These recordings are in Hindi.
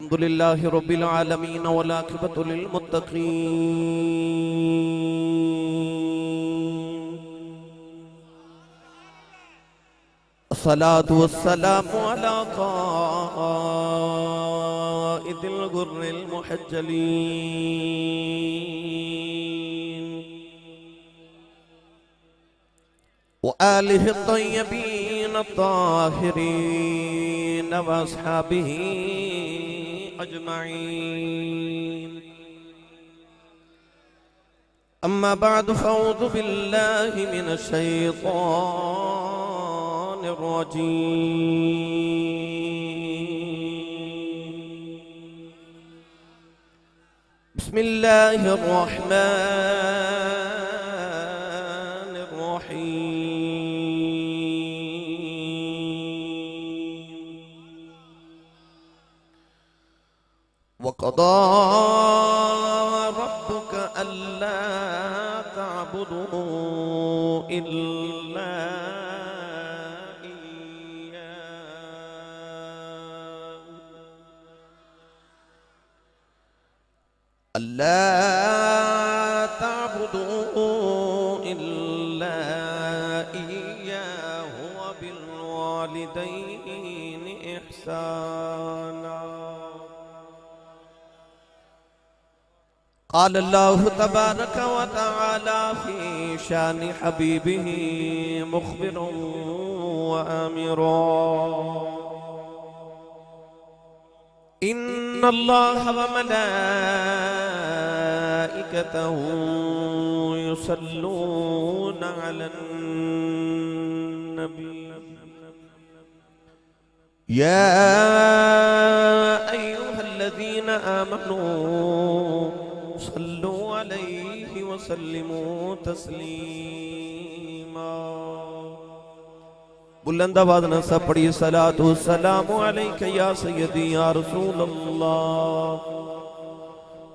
अल्हम्दुलिल्लाहि रब्बिल आलमीन वल आक़िबतु लिल मुत्तक़ीन। अस्सलातु वस्सलामु अला क़ाइदिल गुर्रिल मुहज्जलीन व आलिहि तय्यबीन ताहिरीन व अस्हाबिही अजमईन। अम्मा बाद फ़अऊज़ु बिल्लाहि मिनश शैतानिर रजीम। बिस्मिल्लाहिर रहमानिर रहीम। वक़ज़ा रब्बुका अल्ला तअबुदू इल्ला इय्याहु अल्ला तअबुदू इल्ला इय्याहु व बिल वालिदैनि इहसाना। क़ाल अल्लाहु तबारक व तआला फ़ी शानि हबीबिही मुख़बिरन व आमिरन। इन्नल्लाह व मलाइकतहु युसल्लूना अलन नबी या अय्युहल्लज़ीना आमनू सल्लु अलैहि वसल्लिमू तस्लीमा। बुलंद आवाज़ न सब पढ़िए सलातु सलामु अलैका या सय्यदी या रसूल अल्लाह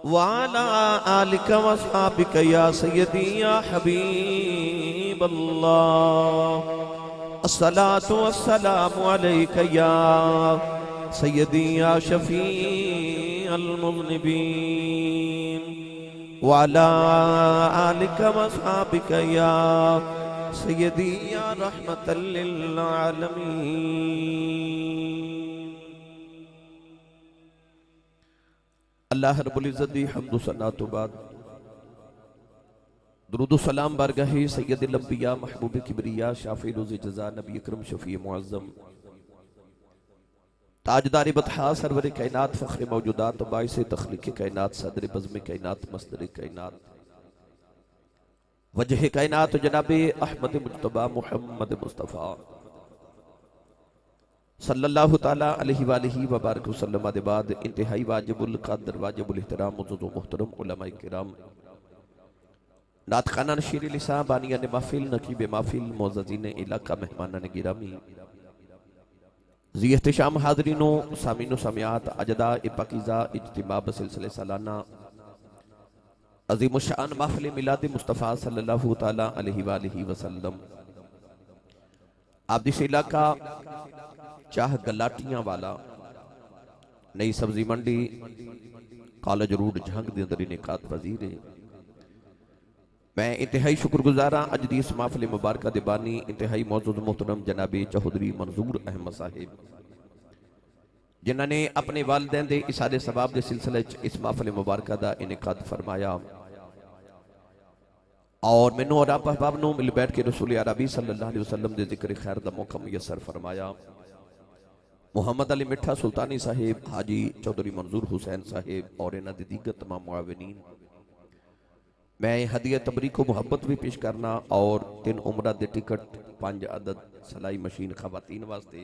व अला आलिका व अस्हाबिका या सय्यदी या हबीब अल्लाह। अस्सलातु वस्सलामु अलैका या सय्यदी या शफी अल मुज़निबीन व अला आलिका व अस्हाबिका या सय्यदी या रहमतल लिल आलमीन। अल्लाह रब्बुल इज़्ज़त दी हम्द व सना तो बाद दुरूद व सलाम बारगाहे सय्यदुल अंबिया महबूब किबरिया शाफ़ी रोज़ जज़ा नबी अकरम शफ़ी मुअज़्ज़म ताजदार बतहा सरवर कायनात फ़ख्र मौजूदात बाइस तख्लीक़ कायनात सदर बज़्म कायनात मस्दर कायनात वजह कायनात जनाब अहमद मुज्तबा मुहम्मद मुस्तफ़ा सल्लल्लाहु ताला अलैहि वालिहि व बारक वसल्लम के बाद इंतहाई वाजिबुल क़द्र वाजिबुल एहतराम मुअज़्ज़ज़ व मुहतरम उलमाए किराम नात खाना नशीर लिसा बानियान महफिल नकीब महफिल मुअज़्ज़ज़ीन इलाका मेहमानान गिरामी जी एहतशाम हाज़रीनो सामीनो सामियात अजदा पाकीज़ा इज्तिमा बसिलसिले सालाना अज़ीम शान महफ़िल मिलाद मुस्तफ़ा सल्लल्लाहु ताला अलैहि वालिहि वसल्लम आबदिश इलाका चाह गलाटियां वाला नई सब्जी मंडी कॉलेज रोड झंग दे अंदर इनेकात पजीर है। मैं इंतहाई शुक्रगुजार हाँ अज दी इस महफिल मुबारक दे बानी इंतहाई मौजूद मोहतरम जनाबे चौधरी मंजूर अहमद साहिब जिन्होंने अपने वालिदैन दे इसारे सवाब के सिलसिले इस महफिल मुबारक का इनेकाद फरमाया और मैनू और आप अहबाब नूं मिल बैठ के रसूल अरबी सल्लल्लाहु अलैहि वसल्लम दे जिक्र खैर दा मौका मुयस्सर फरमाया। मुहम्मद अली मिठा सुल्तानी साहिब हाजी चौधरी मंजूर हुसैन साहिब और इन्हां दे दीगर तमाम मुआविनीन मैं हदिया तबरीक को मुहब्बत भी पेश करना और 3 उमरा दे टिकट 5 अदद सलाई मशीन खवातीन वास्ते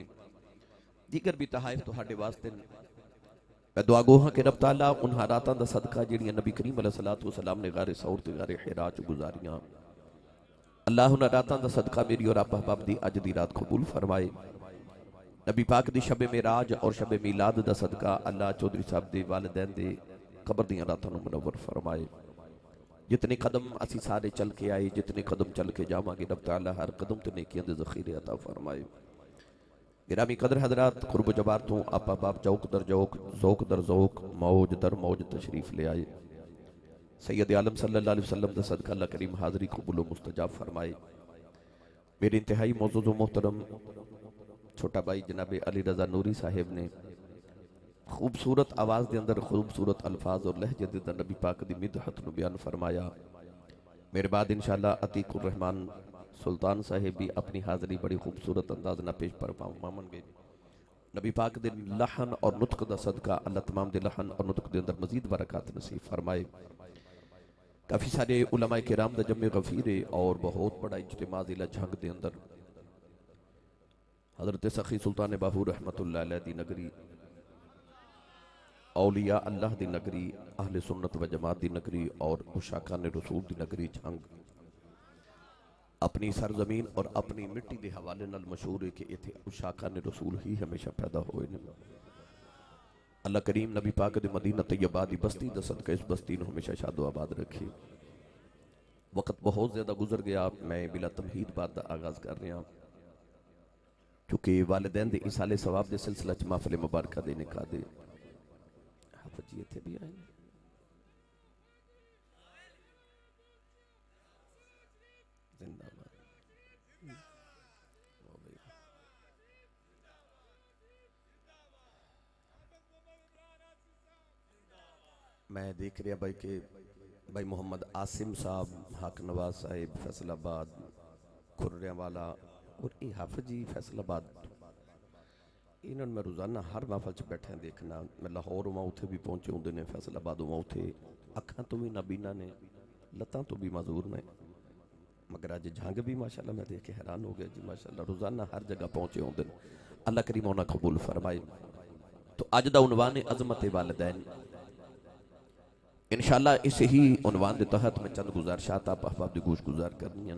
दीगर भी तहाइफ तुहाडे वास्ते मैं दुआ गो हाँ कि रब ताला उन्हां रातां दा सदका जिहड़ियां नबी करीम अलैहिस्सलातु वस्सलाम ने गारे सौर ते गारे हिरा च गुजारियां अल्लाह उन्हां रातां दा सदका मेरी और आप अहबाब दी अज दी रात कबूल फरमाए। नबी पाक दी शब मेराज और शब मीलाद दा सदका अल्लाह चौधरी साहब दे वालिदैन दे कब्र दियां रातां नूं मुनव्वर फरमाए। जितने कदम असी सारे चल के आए जितने कदम चल के जावांगे रब ताला हर कदम ते नेकियां दे ज़ख़ीरे अता फरमाए। गिरामी कदर हजरात कुर्ब जबार तो आपा बाप जौक दर जौक मौज दर मौज तशरीफ ले आए। सैयद आलम सल्लल्लाहु अलैहि वसल्लम दा सदका अल्लाह करीम हाज़री कबूल व मुस्तजाब फरमाए। मेरे इंतहाई मौजूद मोहतरम छोटा भाई जनाब अली रज़ा नूरी साहिब ने खूबसूरत आवाज़ के अंदर खूबसूरत अल्फाज और लहजे के अंदर नबी पाक की मिदहत को बयान फरमाया। मेरे बाद इंशाअल्लाह अतीकुर रहमान सुल्तान साहिब भी अपनी हाज़री बड़ी खूबसूरत अंदाज ना पेश पर पावेंगे। नबी पाक दे लहन और नुतक दा सदका अल्लाह तमाम दे लहन और नुतक दे अंदर मजीद बरकत नसीब फरमाए। काफ़ी सारे उलमाए किराम दा जमे गफीर और बहुत बड़ा इज्तिमा ज़िला झंग दे अंदर हज़रत सखी सुल्तान बाहू रहमतुल्लाह अलैह दी नगरी, औलिया अल्लाह दी नगरी, अहले सुन्नत व जमात दी नगरी और उशाकान रसूल दी नगरी झंग अपनी सरजमीन और अपनी मिट्टी के हवाले नाल मशहूर है कि इत्थे उशाकान रसूल ही हमेशा पैदा होए ने। अल्लाह करीम नबी पाक दे मदीना तैयबा दी बस्ती दा सदका इस बस्ती को हमेशा शादो आबाद रखे। वक्त बहुत ज़्यादा गुजर गया, मैं बिला तमहीद बात का आगाज़ कर रहा क्योंकि वालिदैन दे इसाले सवाब के सिलसिला च महफिल मुबारक दे निकाह दे हाफिज़ जी इत्थे भी आए। मैं देख रहा भाई के भाई मोहम्मद आसिम साहब, हक नवाज साहिब फैसलाबाद खुर्रियां वाला और ये हाफिज़ जी फैसलाबाद, इन्होंने मैं रोज़ाना हर महफल च बैठे देखना। मैं लाहौर वहाँ उत्थे भी पहुँचे होंगे ने, फैसलाबाद वहाँ उत्थे अखा तो भी नाबीना ने, लत्तां तो भी माजूर ने, मगर अज झंग भी माशाल्लाह मैं देख के हैरान हो गया जी। माशाल्लाह रोज़ाना हर जगह पहुँचे होंगे। अल्लाह करीम उन्हें कबूल फरमाए। तो अज का उनवान अज़मत वालिदैन इंशाअल्लाह इस ही उनवान के तहत मैं चंद गुजारिशात आप अहबाब की गोश गुजार करनी।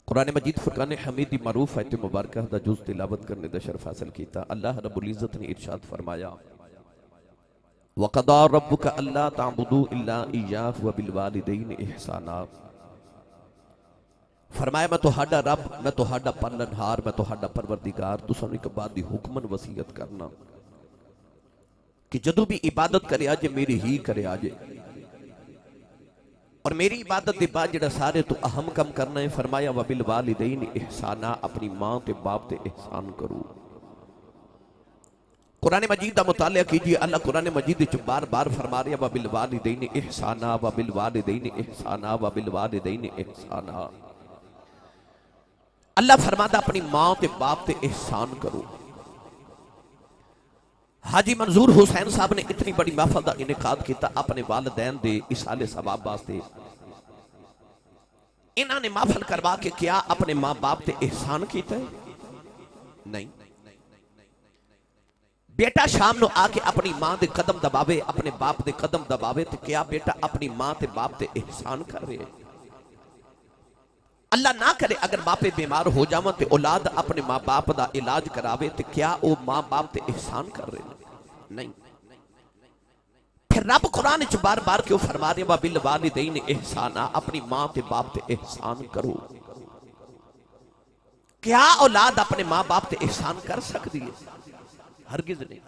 कुरान मजीद फुरकान हमीद की मारूफ आयत मुबारक दा जुज़ तिलावत करने का शरफ हासिल किया। अल्लाह रब्बुल इज़्ज़त ने इरशाद फरमाया वक़दा रब्बुका अल्ला ताबुदू इल्ला इय्याहु व बिल वालिदैनि इहसाना। फरमाया मैं तुहाडा रब, मैं तुहाडा पालनहार, मैं तुहाडा परवरदिगार, तुसानू एक बात दी हुक्मन वसीयत करना कि जदों भी इबादत करे आजे मेरी ही करे आजे, और मेरी इबादत के बाद जो सारे तो अहम कम करना है फरमाया वबिल वालिदैन इहसाना, अपनी मां ते बाप ते एहसान करो। कुरान मजीद का मुतालिया कीजिए। अल्लाह कुरान मजीद बार बार फरमा रहा वबिल वालिदैन इहसाना वबिल वालिदैन इहसाना वबिल वालिदैन इहसाना। अल्लाह फरमाता अपनी मां ते बाप ते एहसान करो। हाजी मंजूर हुसैन साहब ने इतनी बड़ी महफल का इनेकाद किया अपने वालिदैन दे इसाले सवाब वास्ते। इन्होंने महफल करवा के क्या अपने मां बाप ते एहसान किया है? नहीं। बेटा शाम को आके अपनी मां दे कदम दबावे, अपने बाप दे कदम दबावे, तो क्या बेटा अपनी मां ते बाप ते एहसान कर रहे? अल्लाह ना करे अगर बापे बीमार हो जावन तो औलाद अपने माँ बाप का इलाज करावे, तो क्या वो माँ बाप ते एहसान कर रहे? नहीं। फिर रब कुरान च बार बार क्यों फरमा रहे बिल वालिदैन एहसाना, अपनी मां ते बाप ते एहसान करो। क्या औलाद अपने माँ बाप ते एहसान कर सकती है? हरगिज नहीं।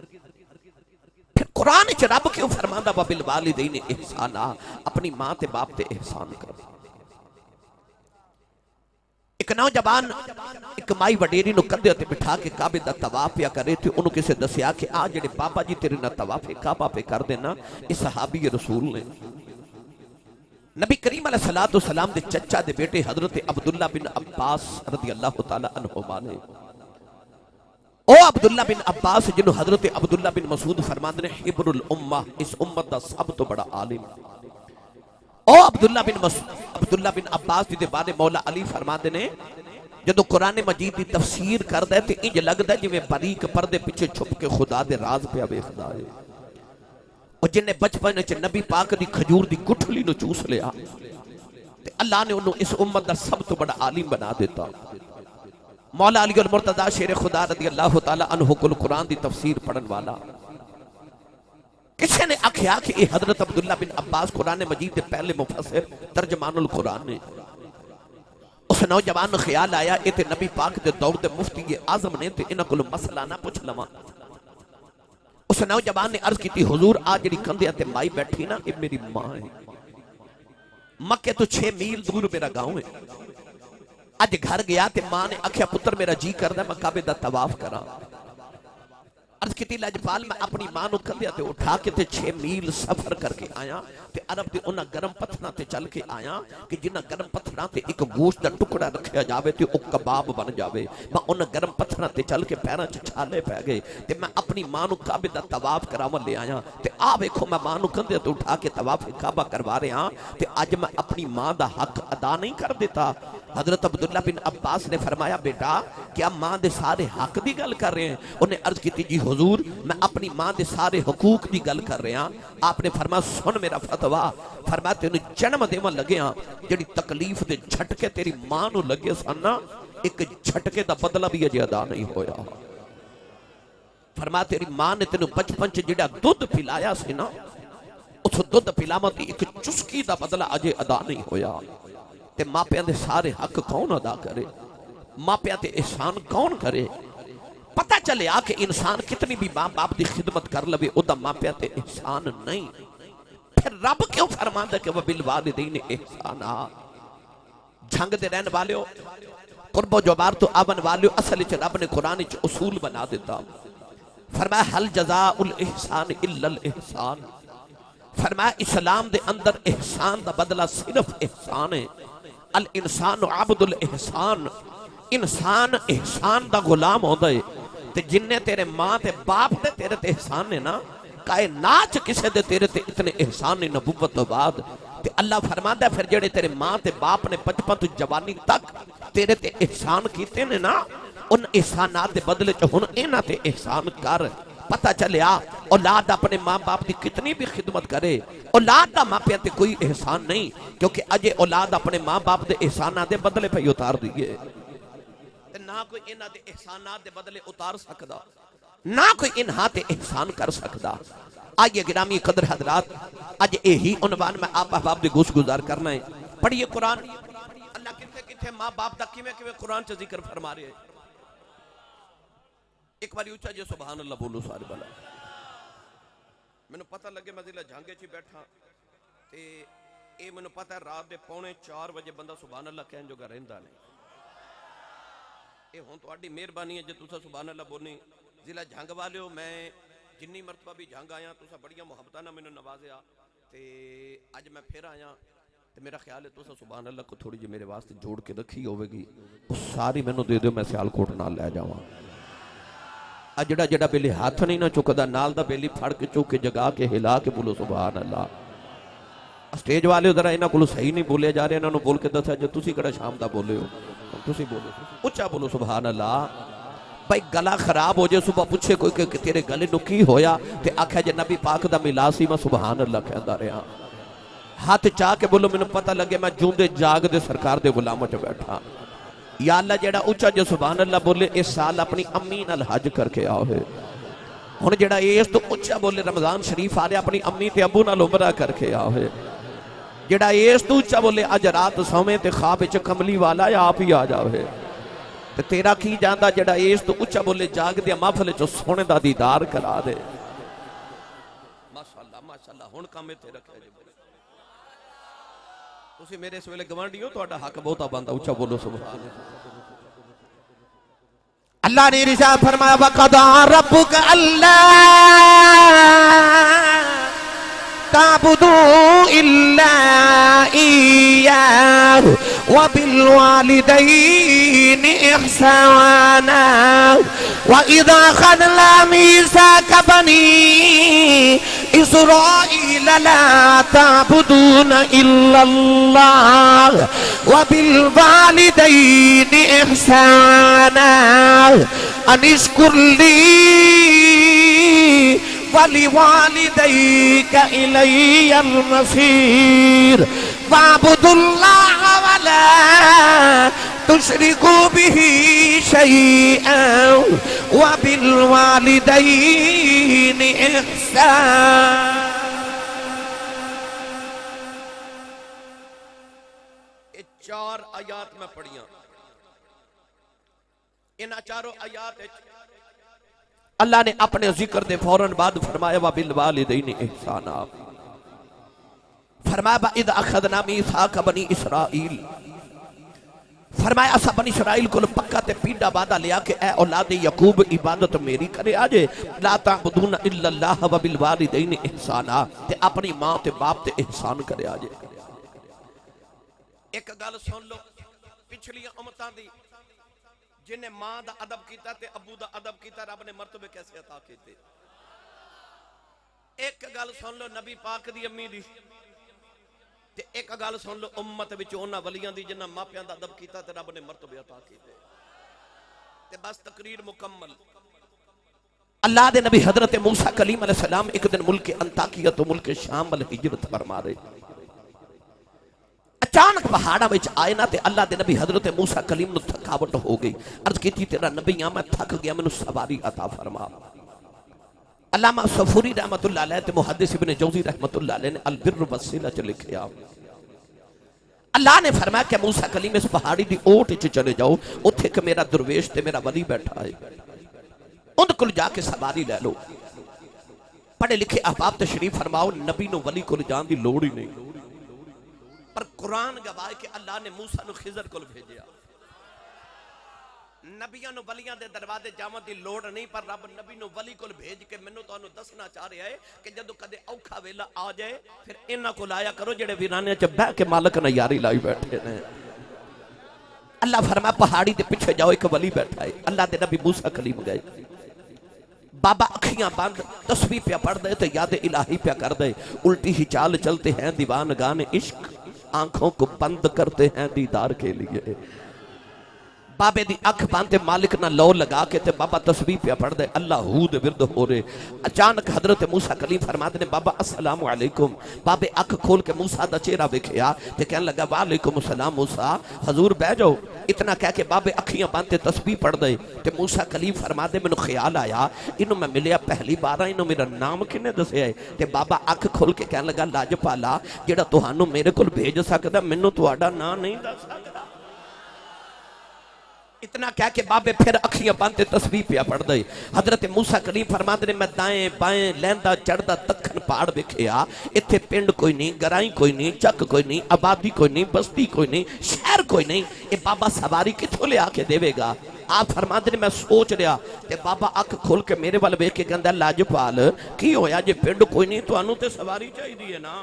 फिर कुरान च रब क्यों फरमांदा बिल वालिदैन एहसाना, अपनी मां ते बाप ते एहसान करो। एक नौजवान एक माई वडेरी कंधे ते बिठा के काबे दा तवाफ पिया करे थे। उन्होंने किसी दसिया कि आ जेडे बाबा जी तेरे ना तवाफे काबा पे कर देना, इस सहाबी रसूल ने नबी करीम अलैहिस्सलातु वस्सलाम दे चचा दे बेटे हजरत अब्दुल्ला बिन अब्बास रज़ी अल्लाह तआला अन्हुमा ने। ओ अब्दुल्ला बिन अब्बास जिन्हों हजरत अब्दुल्ला बिन मसूद फरमाते ने हिब्रुल उम्मा, इस उम्मत का सब तो बड़ा आलिम। ओ अब्दुल्ला बिन अब्बास जी दे बारे मौला अली फरमाते ने जो कुरान मजीद की तफसीर करता है तो इंज लगता है जिवें बारीक पर्दे पिछे छुप के खुदा दे राज पे वेखदा है। और जिन्हें बचपन च नबी पाक की खजूर की गुठली नूं चूस लिया ते अल्लाह ने उन्होंने इस उम्मत का सब तो बड़ा आलिम बना दिता। मौला अली अल मुर्तजा शेर खुदा रज़ी अल्लाह तआला अन्हु कुल कुरान की तफसीर पढ़न वाला। किसी ने आख्या कि यह हजरत अब्दुल्ला बिन अब्बास कुरान मजीद के पहले मुफस्सिर तर्जमानुल कुरान ने। उस नौजवान को ख्याल आया ये तो नबी पाक के दौर के मुफ्ती आजम ने तो इन्हों को मसला ना पूछ लवा। उस नौजवान ने अर्ज की हुजूर आ जी कंधे ते माई बैठी ना ये मेरी मां है। मक्के तो 6 मील दूर मेरा गांव है। अज घर गया ते मां ने आख्या पुत्र मेरा जी करदा मैं काबे दा तवाफ करा। अर्ज की लजपाल मैं अपनी मां को कंधे ते उठा के ते 6 मील सफर करके आया ते अरब के उन्हां गर्म पत्थरां ते चल के आया कि जिन्हां गर्म पत्थरां ते एक गोश्त दा टुकड़ा रखा जावे ते ओ कबाब बन जावे। मैं उन्हां गर्म पत्थरां ते चल के पैरां च छाले पै गए ते मैं अपनी मां को काबे दा तवाफ करावन ले आया ते आ वेखो मैं मां को कंधे ते उठा के तवाफ काबा करवा रहा ते अज मैं अपनी मां दा हक अदा नहीं कर देता। हजरत अब्दुल्ला बिन अब्बास ने फरमाया बेटा क्या मां दे सारे हक की गल कर रहे हैं? उन्हें अर्ज की जी हुजूर मैं अपनी मां दे सारे हकूक की गल कर रहा। आपने फरमाया सुन मेरा फतवा। फरमाया तेन जन्म देवन लगे जी तकलीफ के झटके तेरी मां को लगे सन ना एक झटके का बदला भी अजे अदा नहीं होया। फरमाया तेरी मां ने तेन बचपन च जिहड़ा दुध पिलाया सी ना उस दुध पिलावन की एक चुस्की का बदला अजे अदा नहीं होया। ते मापियां दे सारे हक कौन अदा करे? मापियां ते एहसान कौन करे? पता चले आ कि इंसान कितनी भी मां बाप की खिदमत कर लवे उदा मापियां ते एहसान नहीं। फिर रब क्यों फरमांदा कि वबिल वालिदैन एहसाना। झंग दे रहन वालियो कुर्बो जवार तो आवन वालियो असल च रब ने कुरान च उसूल बना दिता। फरमाया हल जज़ाउल एहसान इल्लल एहसान। फरमाया इस्लाम दे अंदर एहसान दा बदला सिर्फ एहसान है। अल इंसान अब्दुल एहसान। इंसान एहसान दा गुलाम होता है ते जिन्ने तेरे मां ते बाप दे तेरे ते एहसान ने ना कायनात किसे दे तेरे ते इतने एहसान ने नबुव्वत तो बाद। ते अल्लाह फरमांदा फिर जेड़े तेरे मां ते बाप ने बचपन तो जवानी तक तेरे ते एहसान कीते ने ना उन एहसानात दे बदले च हुण इन्हां ते एहसान कर। पता चलिया औलाद अपने मां बाप की कितनी भी खिदमत करे औलाद का मापिया ते कोई एहसान नहीं क्योंकि अजे औलाद अपने मां बाप के एहसाना के बदले पे उतार दिए ना कोई इन्हां दे एहसानात दे बदले उतार सकदा ना कोई इन्हां ते एहसान कर सकदा। आइए गिरामी कदर हजरात अज यही उन्वान में आप अहबाब दे गोश गुजार करना है। पढ़िए कुरान अल्लाह किथे किथे मां बाप दा किवें किवें कुरान च जिक्र फरमा रहे। एक बार उच्चा जो सुभान अल्लाह बोलो सारे वाला। मैनू पता लगे मैं जिला झांगे च बैठा ते ये मैनू पता है रात के 3:45 बजे बंदा सुभान अल्लाह कहन जोगा रहिंदा नहीं। ये हुण तुहाडी मेहरबानी है जे तुसा सुभान अल्लाह बोलनी। जिला झंग वालिओ मैं जिन्नी मरतबा भी झंग आया तुसा बड़िया मुहब्बतां नाल मैनू नवाजिया ते अज मैं फिर आया ते मेरा ख्याल है तुसा सुभान अल्लाह को थोड़ी जी मेरे वास्ते जोड़ के रखी होवेगी वो सारी मैनू दे दिओ मैं सियालकोट नाल लै जावां। जड़ा जड़ा बेली हाथ नहीं ना चुकदा नाल दा बेली फड़ के चुक के जगा के हिला के बोलो सुभान अल्लाह। स्टेज वाले जरा इन्हां कोलों सही नहीं बोले जा रहे इन्हां नूं बोल के दस्या जे तुसीं किहड़ा शाम दा बोले हो तुसीं बोलो उच्चा बोलो सुभान अल्लाह। भाई गला खराब हो जाए सुबह पूछे कोई कि तेरे गले नूं की होया ते आख्या जे नबी पाक दा मिलाद सी मैं सुभान अल्लाह कहंदा रहा। हाथ चाह के बोलो मैनूं पता लगे मैं जूंदे जागदे सरकार दे गुलामां च बैठा। या अल्लाह जेड़ा उच्चा जो सुभान अल्लाह बोले इस साल अपनी अम्मी नाल हज करके आओ है। हुण जेड़ा इस तो उच्चा बोले रमजान शरीफ आ रहा अपनी अम्मी ते अबू नाल उमरा करके आओ है। जेड़ा इस तो उच्चा बोले अज रात सोवे ते ख्वाब विच कमली वाला आप ही आ जाओ है। ते तेरा की जांदा जेड़ा इस तो उच्चा बोले जाग दे महफिल च सोने दा दीदार करा दे। माशाअल्लाह माशाअल्लाह हुण काम इत्थे रखिया जी। तुसीं मेरे इस वेले गवांढी हो तुहाडा हक बहुता बनदा उच्चा बोलो सुभान अल्लाह ने इरशाद फरमाया वक़दा रब्बुक अल्ला ताबुदू इल्ला इय्याहु व बिल वालिदैनि इहसाना व इज़ा अख़ज़ना मीसाक़ बनी इस्राईल ला ताबुदून इल्लल्लाह व बिल वालिदैनि इहसाना अनिश्कुर ली वलिवालिदैक इलैयल मसीर वाबुदुल्लाह वला तुश्रिकू बिही शैअन व बिल वालिदैनि इहसान। ये 4 4 आयात मैं पढ़िया। इन चारों आयात अल्लाह ने अपने जिक्र दे फौरन बाद फरमाया वा बिल वालिदैनि इहसाना। फरमाया इद अखदना मीसाक बनी इसराइल, फरमाया असा बनी इसराइल को पक्का ते पीड़ा वादा लिया कि ए औलाद यकूब इबादत मेरी करे आजे, ला ताबुदून इल्लल्लाह व बिल वालिदैनि इहसाना, ते अपनी मां ते बाप ते एहसान करे आजे। एक गल सुन लो, पिछलियां उम्मतां दी जिन्हें मां दा अदब कीता ते अबू दा अदब कीता, रब ने मर्तबे कैसे अता कीते। एक गल सुन लो नबी पाक दी अम्मी दी, ते एक गल सुन लो उम्मत विच उन्हां वलियां दी जिन्हां मापियां दा अदब कीता ते रब ने मर्तबे अता कीते। ते बस तकरीर मुकम्मल। अल्लाह दे नबी हजरत मूसा कलीम अलैहिस्सलाम एक दिन मुल्क अंताकिया तो मुल्क शाम वाल हिजरत फरमा रहे। अचानक पहाड़ा में आए ना ते अल्लाह दे नबी हजरत मूसा कलीम नूं थकावट हो गई। अर्ज की तेरा नबी आ मैं थक गया, मैनू सवारी अता फरमा। अल्लामा सफूरी रहमतुल्लाह अलैह ते मुहद्दिस इब्न जौज़ी रहमतुल्लाह अलैह ने अल बिर्र वस्सिला च लिखया, अल्लाह ने फरमाया कि मूसा कलीम इस पहाड़ी दी ओट च चले जाओ, उत्थे एक मेरा दुरवेश ते मेरा वली बैठा है, उन कोल जाके सवारी ले लो। पढ़े लिखे अहबाब तशरीफ फरमाओ, नबी नूं वली कोल जाण दी लोड़ ही नहीं, पर कुरान गवाह कि अल्लाह ने मूसा नूं खिजर कोल भेजिया। नबियां नूं वलियां दे दरवाजे जावन दी लोड़ नहीं, पर रब नबी नूं वली कोल भेज के मैनूं तुहानूं दसना चाह रहा है कि जदों कदे औखा वेला आ जाए फिर इन्हां कोल आया करो जेड़े वीराने च बह के मालक ने यारी लाई बैठे ने। अल्लाह फरमाया पहाड़ी दे पीछे जाओ, एक वली बैठा है। अल्लाह दे नबी मूसा कलीम गए, बाबा अखियां बंद तस्बीह पे पढ़ दे तो याद इलाही पे कर दे। उल्टी ही चाल चलते हैं दीवान गाने इश्क, आंखों को बंद करते हैं दीदार के लिए। बाबे दी अख बंद मालिक ना लो लगा के ते बाबा तस्बीह पे पढ़ दे, अल्लाह हूद विरद हो रहे। अचानक हजरत मूसा कलीम फरमाते ने बाबा अस्सलामु अलैकुम। बाबे अख खोल के मूसा दा चेहरा वेखिया ते कहन लगा वालेकुम अस्सलाम मूसा, हजूर बह जाओ। इतना कह के बाबे अखियां बंद ते तस्बीह पढ़ दे ते मूसा कलीम फरमाते मैनू ख्याल आया इनू मैं मिलिया पहली बार, इनू मेरा नाम किने दसिया है। ते बाबा अख खोल के कहन लगा लाजपाला, जेड़ा तुहानू मेरे कोल भेज सकदा मैनू तुहाडा नाम नहीं दस सकदा। इतना कह के बाबे फिर अखियां बंद तस्बीह पे पढ़ दे। हजरत मूसा कलीम फरमाते ने मैं दाएं बाएं लैंदा चढ़दा दखन पहाड़ वेखिया, इत्थे पिंड कोई नहीं, गराई कोई नहीं, चक कोई नहीं, आबादी कोई नहीं, बस्ती कोई नहीं, शहर कोई नहीं। ये बाबा सवारी किथों लिया के देवेगा। आप फरमाते ने मैं सोच रहा ते बाबा अख खोल के मेरे वाल वेख के कहंदा लाजपाल की होया जे पिंड कोई नहीं तुहानू ते सवारी चाहिए है ना।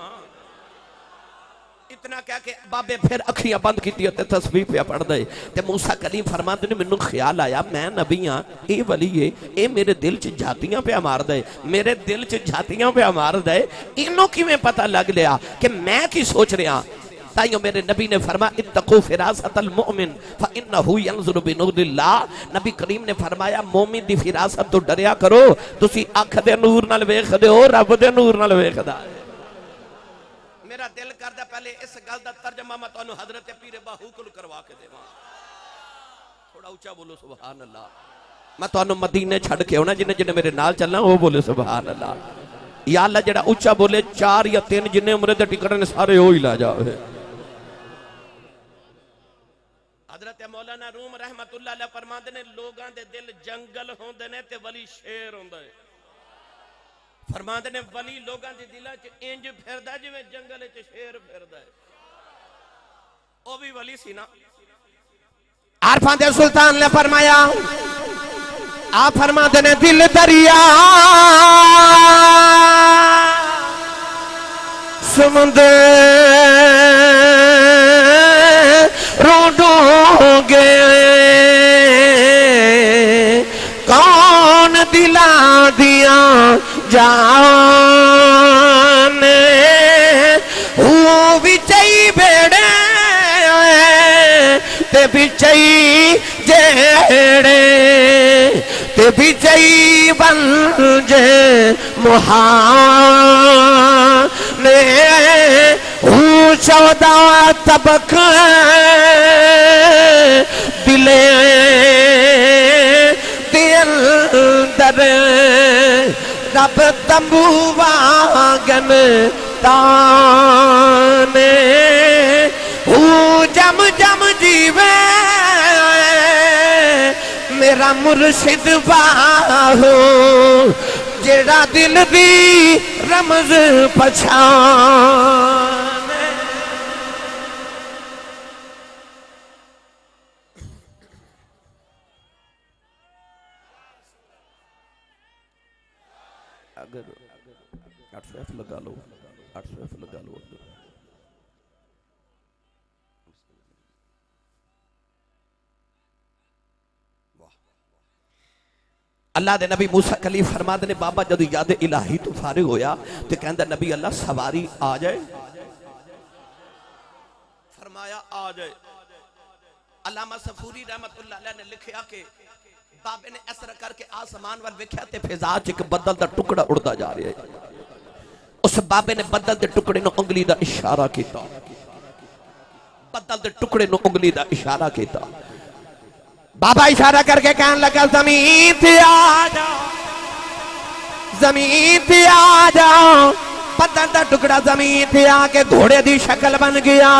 इतना कह के बाबे फिर अखियां बंद की तस्बीह पे पढ़ दे। ते मूसा कलीम फरमाते ने मैनू ख्याल आया मैं नबी हाँ, ये वली है, ये मेरे दिल च झातियां पे मार दे, मेरे दिल च झातियां पे मार दे। इनू किवें पता लग लिया कि मैं की सोच रहा। ताइयों मेरे नबी ने फरमाया इत्तकू फिरासतल मुमिन फइन्नहु यंजुरु बिनूरिल्लाह। नबी करीम ने फरमाया मोमिन दी फिरासत तो डरिया करो, तुसी अख दे नूर नाल वेखदे हो, रब दे नूर नाल वेखदा। मेरा दिल करदा पहले इस गल दा तर्जमा मैं तुहानू हजरत पीर बाहू कोल करवा के देवां। थोड़ा ऊंचा बोलो सुभान अल्लाह। मैं तुहानू मदीने छड़ के आउणा, जिन्ने जिन्ने मेरे नाल चलना वो बोले सुभान अल्लाह। या अल्लाह जेड़ा ऊंचा बोले 4 या 3 जिन्ने उम्र दे टिकट ने सारे ओ ही ला जावे। हजरत मौलाना रूम रहमतुल्लाह अलैह फरमांदे ने लोगां दे दिल जंगल होंदे ने ते वली शेर होंदा है। फरमाते ने वली लोगों के दिलों च इंज फिरदा जिवें जंगल च शेर फिरदा है। ओ भी वली सी ना। आरफां दे सुल्तान ने फरमाया, आप फरमाते ने दिल दरिया समुंदर रोडोगे कौन दिला दिया जाने वो बिचई बेड़े ते बिचई जेड़े ते बिचई बन जे मुहाने हूँ सौदा तबक दिले दिल दर रब तंबू वागन ताने हूँ जम जम मेरा मुर्शिद बाहो जेड़ा दिल दी रमज पछाने। अगर 800F लगा लो, 800F लगा लो। अल्लाह दे नबी मूसा कलीम फरमाते ने बाबा जब याद इलाही तो फारिग होया तो कहंदा नबी अल्लाह सवारी आ जाए, फरमाया आ जाए। अल्लामा सफूरी रहमतुल्लाह अलैह ने लिखा कि बाबे ने इस तरह करके आसमान वाल वेख्या ते फिजा च एक बदल दा टुकड़ा उड़दा जा रहा है। उस बाबे ने बदल दे टुकड़े नु उंगली दा इशारा किया, बदल दे टुकड़े नु उंगली दा इशारा किया। बाबा इशारा करके कहने लगा जमीन पे आ जाओ, जमीन पे आ जाओ। पत्थर का टुकड़ा जमीन पे आके घोड़े की शक्ल बन गया।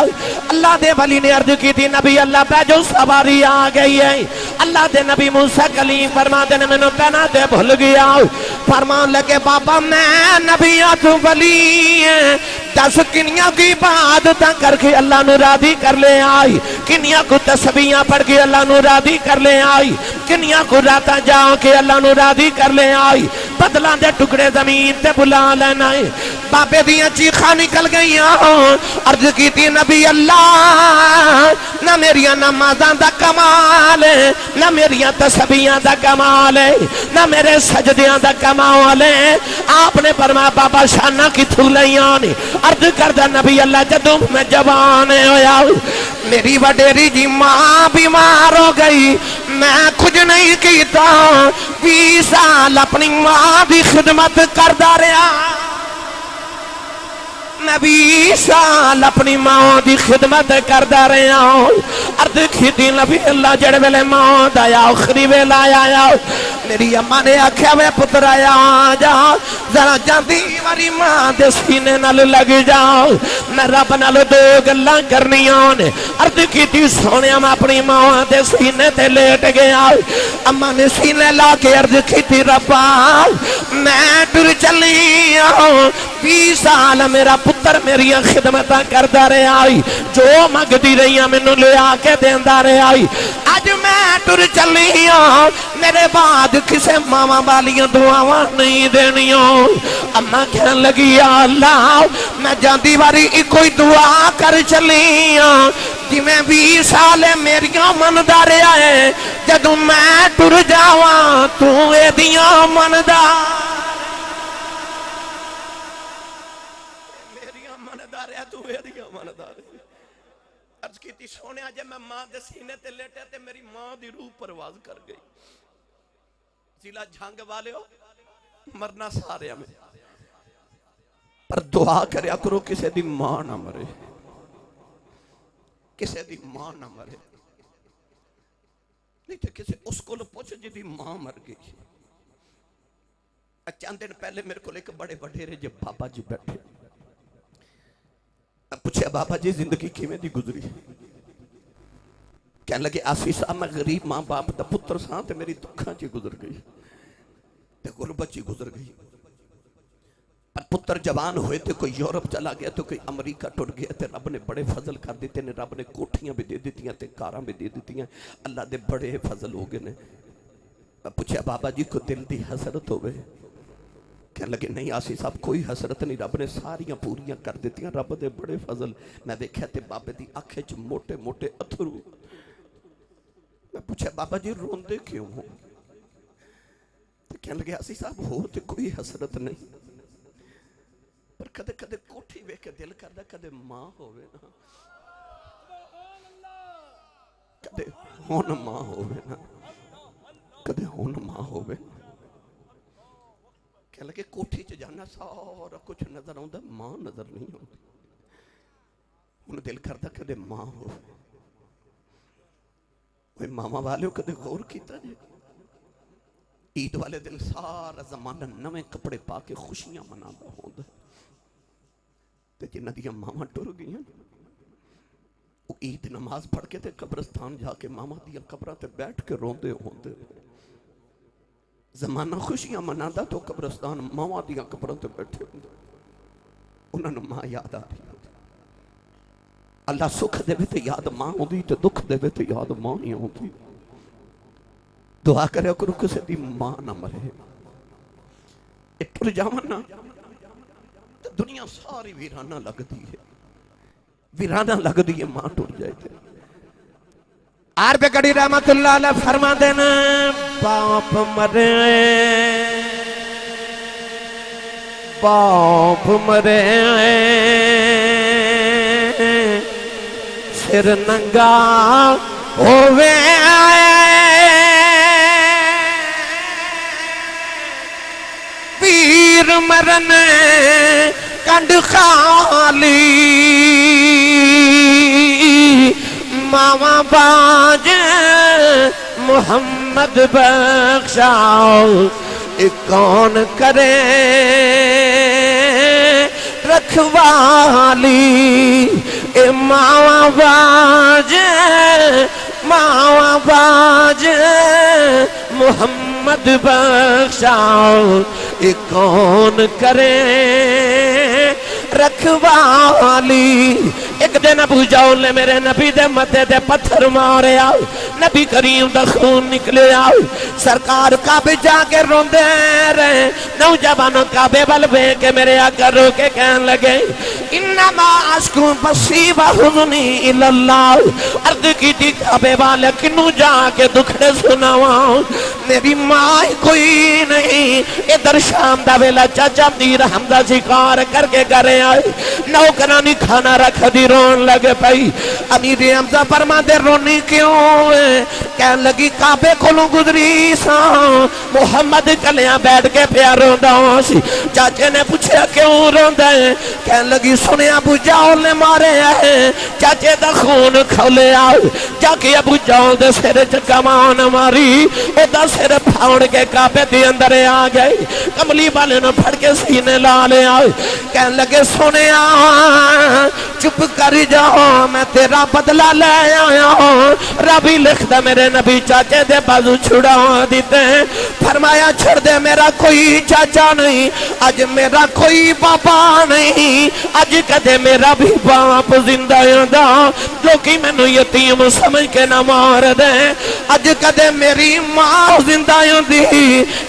अल्लाह दे वली ने अर्ज की थी नबी अल्लाह पे जो सवारी आ गई है। अल्लाह दे नबी मूसा कलीम फरमाते ने मैनू कहना ते भूल गया। फरमान लगे बाबा मैं नबी तू वली है, दस किनिया की इबादत करके अल्लाह नू राजी कर ले आई, किनिया को तस्बीहां पढ़ के अल्लाह नू राजी कर ले आई, किनिया को रात जाओ के अल्लाह नू राजी कर ले आई। बदला दे टुकड़े जमीन ते बुला लेना है। बाबे दियां चीखा निकल गई। अर्ज की थी नबी अल्लाह ना मेरिया नमाज़ां दा कमाल है, ना मेरिया तस्बीहां दा कमाल है, ना मेरे सजदियां दा कमाल है। आपने फरमाया बाबा शाना किथों लईयां ने। अर्ज करदा नबी अल्लाह जदों मैं जवान होया मेरी वडेरी जी मां बीमार हो गई, मैं कुछ नहीं कीता, 20 साल अपनी मां की खिदमत करदा रहा। मैं 20 साल अपनी मां की खिदमत करता रहा। अर्ज की नबी अल्लाह जड़े वेले मां दा आखिरी वेला आया, मेरी अम्मा ने आख्या वे पुत्र आया जा जरा जाती वारी मां दे सीने नाल लग जाओ, मैं रब नाल दो गल्लां करनियां ने। अर्ज की सोनिया मैं अपनी मां दे सीने ते लेट गया। अम्मा ने सीने ला के अर्ज की रब्बा मैं टुर चली 20 साल मेरा पुत्र मेरी खिदमत करता रहा, जो मंगती रही मैनू ले आके देंदा रहा। अज मैं टुर चली मेरे बाद किसे मावा वालियां दुआवां नहीं देनिया। अम्मा कह लगी अल्लाह मैं जाती बारी इको ही दुआ कर चली जिमें 20 साल मेरिया मनदा रहा है, जदों मैं टुर जावा तू एदियां मनदा सोने जे मैं मां दे सीने ते लेटे ते मेरी मां दी रूह परवाज कर गई। जिला झंग वाले हो मरना सारे में, पर दुआ करया करो किसी दी मां ना मरे, किसी दी मां ना मरे। नहीं तो किसी उस को पूछ जिदी मां मर गई। चंद दिन पहले मेरे को एक बड़े वडेरे जे बाबा जी बैठे, पूछा बाबा जी जिंदगी किवें दी गुजरी। कहने लगे आसी साहब मैं गरीब मां बाप का पुत्र सा ते मेरी दुखा च गुजर गई ते गुरबत च गुजर गई। पर पुत्र जवान हुए तो कोई यूरोप चला गया तो कोई अमरीका टुर गया, तो रब ने बड़े फजल कर दिते ने, रब ने कोठियां भी दे दित्तियां ते कारां भी दे दित्तियां। अल्लाह दे बड़े फजल हो गए ने। पूछा बाबा जी को दिल की हसरत होवे? कहने लगे नहीं आसी साहब कोई हसरत नहीं, रब ने सारियां पूरियां कर दित्तियां, रब दे बड़े फजल। मैं देखा तो बाबे की अखे च मोटे मोटे अथरू। मैं पूछा बाबा जी रोंदे क्यों हो? कहने लगे आसी साहब हो तो कोई हसरत नहीं, पर कदे कदे कोठी वेख के दिल करदा कदे मां होवे ना, कदे हुण मां होवे ना, कदे हुण मां होवे। कह लगे कोठी च जाना सारा कुछ नजर आता, मां नजर नहीं आती। हुण दिल करदा कदे मां हो। मामा वाले कदे गौर किया जी? ईद वाले दिन सारा जमाना नवे कपड़े पा के खुशियां मनाता होंदा, ते जिन्हां दियां मावां टुर गईयां ईद नमाज पढ़ के ते कब्रस्तान जाके मामा दियां कब्रां ते बैठ के रोंदे होंदे। जमाना खुशियां मनांदा तो कब्रस्तान मामा दियां कब्रां ते बैठे होंदे, उन्होंने मां याद आ रही होती। अल्लाह सुख देवे तो याद मां आती, तो दुख देवे तो याद मां ही आती। दुआ करे करो किसी दी मां ना मरे, टुर जावन ना तो दुनिया सारी वीराना लगती है, वीराना लगती है मां टुर जाए। आरबे गड़ी रहमतुल्लाह अलैह फरमा देना, बाप मरे बाप मरे सिर नंगा होवे, वीर मरन कंड खाली, मामा बाज मोहम्मद बख्शा कौन करे रखवाली। ए मावा बाज मोहम्मद बख्शा कौन करे रखवाली। एक दिन अबू जहल ने मेरे नबी दे मथे ते पत्थर मारे, नबी करीम दा खून निकले। सरकार काबे जाके रोंदे रहे, नौजवानों काबे बल वे के मेरे आका रो के कहन लगे, इन्नमा अश्कु बसी व हुज़्नी इलल्लाह। अर्ज़ की थी काबे वाले किन्नू जाके दुखड़े सुनावा, मेरी माँ कोई नहीं। इधर शाम दा वेला चाचा मीर हमदा शिकार करके घरे आए, नौकरानी खाना रख दी, रोन लगे पई। अमीर हमजा फरमाते रोनी क्यों है? कहन लगी काबे कोलों गुजरी सा, मोहम्मद कलिया बैठ के पिया रोंदा सी। चाचे ने पूछा क्यों रोंदा है? कहन लगी सुनिया अबू जहल ने मारे है, चाचे दा खून खोले आओ। जाके अबू जहल दे सिर च कमान मारी, ओदा सिर फाड़ के काबे दे अंदर आ गए। कमली वाले ने फड़ के सीने ला लिया। कहन लगे सुनिया चुप कर जाओ, मैं तेरा बदला ले आया हूं। रबी लिखदा मेरे नबी चाचे दे बाजू छुड़ा देते। फरमाया छोड़ दे, मेरा कोई चाचा नहीं, आज मेरा कोई बाबा नहीं, आज कदे मेरा भी बाप जिंदा होंदा, लोग मैनू यतीम समझ के ना मार दे। आज कदे मेरी मां जिंदा होंदी,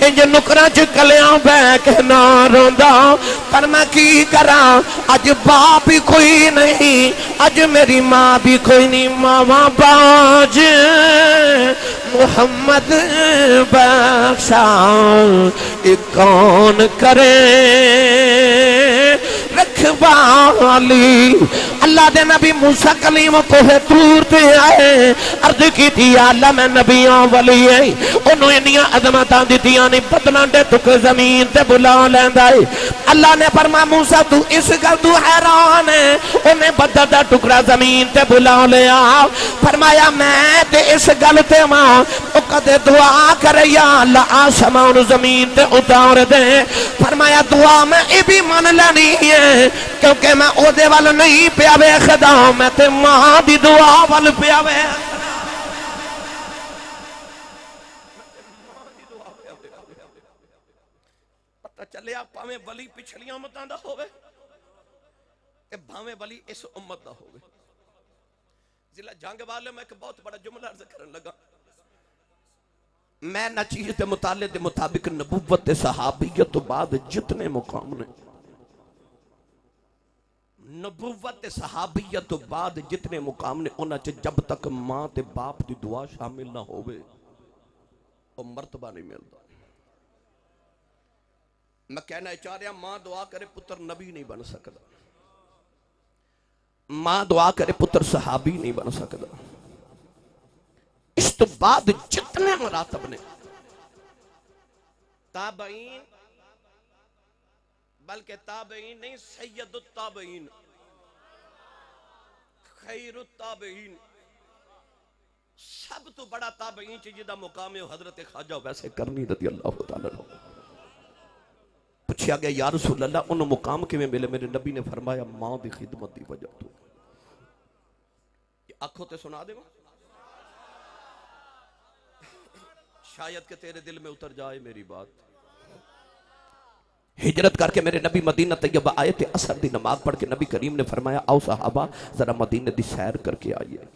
इंज नुकरा च कलियां बह के ना रोंदा। पर मैं की करा, आज बाप ही कोई नहीं, आज मेरी माँ भी कोई नहीं। मामा बाज मोहम्मद बख्शा कौन करे रखवाली। अल्लाह दे नबी मूसा कलीम कोहे तूर ते आए, अर्ज की थी अल्लाह मैं नबियां वली है, ओनू इन्नियां अजमतां दित्तियां नहीं, बदलां दे तुक जमीन ते बुला लैंदा है। अल्लाह ने फरमाया मूसा तू इस गल तू हैरान है, उन्हें बदल दा टुकड़ा जमीन ते बुला लिया। फरमाया मैं ते इस गल ते मां ओ कदे दुआ करे या अल्लाह आसमान जमीन ते उतार दे। फरमाया दुआ मैं ये भी मान लेनी है, क्योंकि मैं ओदे वाल नहीं पिया वेखदा, मैं ते मां दी दुआ वाल पिया वे। पता चलिया भावें वली पिछलियां उम्मतां दा होवे ते भावें वली इस उम्मत दा होवे। जिला जंग वाले मैं एक बहुत बड़ा जुमला अर्ज करन लगा। मैं ना चीज के मुताले के मुताबिक नबूवत ते सहाबियत तो बाद जितने मुकाम ने, नबूवत ते सहाबियत तो बाद जितने मुकाम ने, उन्हां च जब तक मां ते बाप की दुआ शामिल ना होवे वो मर्तबा नहीं मिलता। मैं कहना चाह रहा मां दुआ करे पुत्र नबी नहीं बन सकता, मां दुआ करे पुत्र सहाबी नहीं बन सकता। इस तो बाद जितने मरातब ने ताबईन, बल्कि ताबईन नहीं सैयदुत ताबईन, खैरुत ताबईन, सब तो बड़ा ताबईन जिदा मुकाम है हजरत ख्वाजा वैसे करनी रज़ी अल्लाह तआला अन्हु। पूछा गया या रसूल अल्लाह उन मुकाम किवें मिले? मेरे नबी ने फरमाया मां की खिदमत की वजह तो। आखो तो सुना दे, शायद कि तेरे दिल में उतर जाए मेरी बात। हिजरत करके मेरे नबी मदीना तैयबा आए थे, असर दी नमाज पढ़ के नबी करीम ने फरमाया आओ सहाबा जरा मदीने दी सैर करके आइए।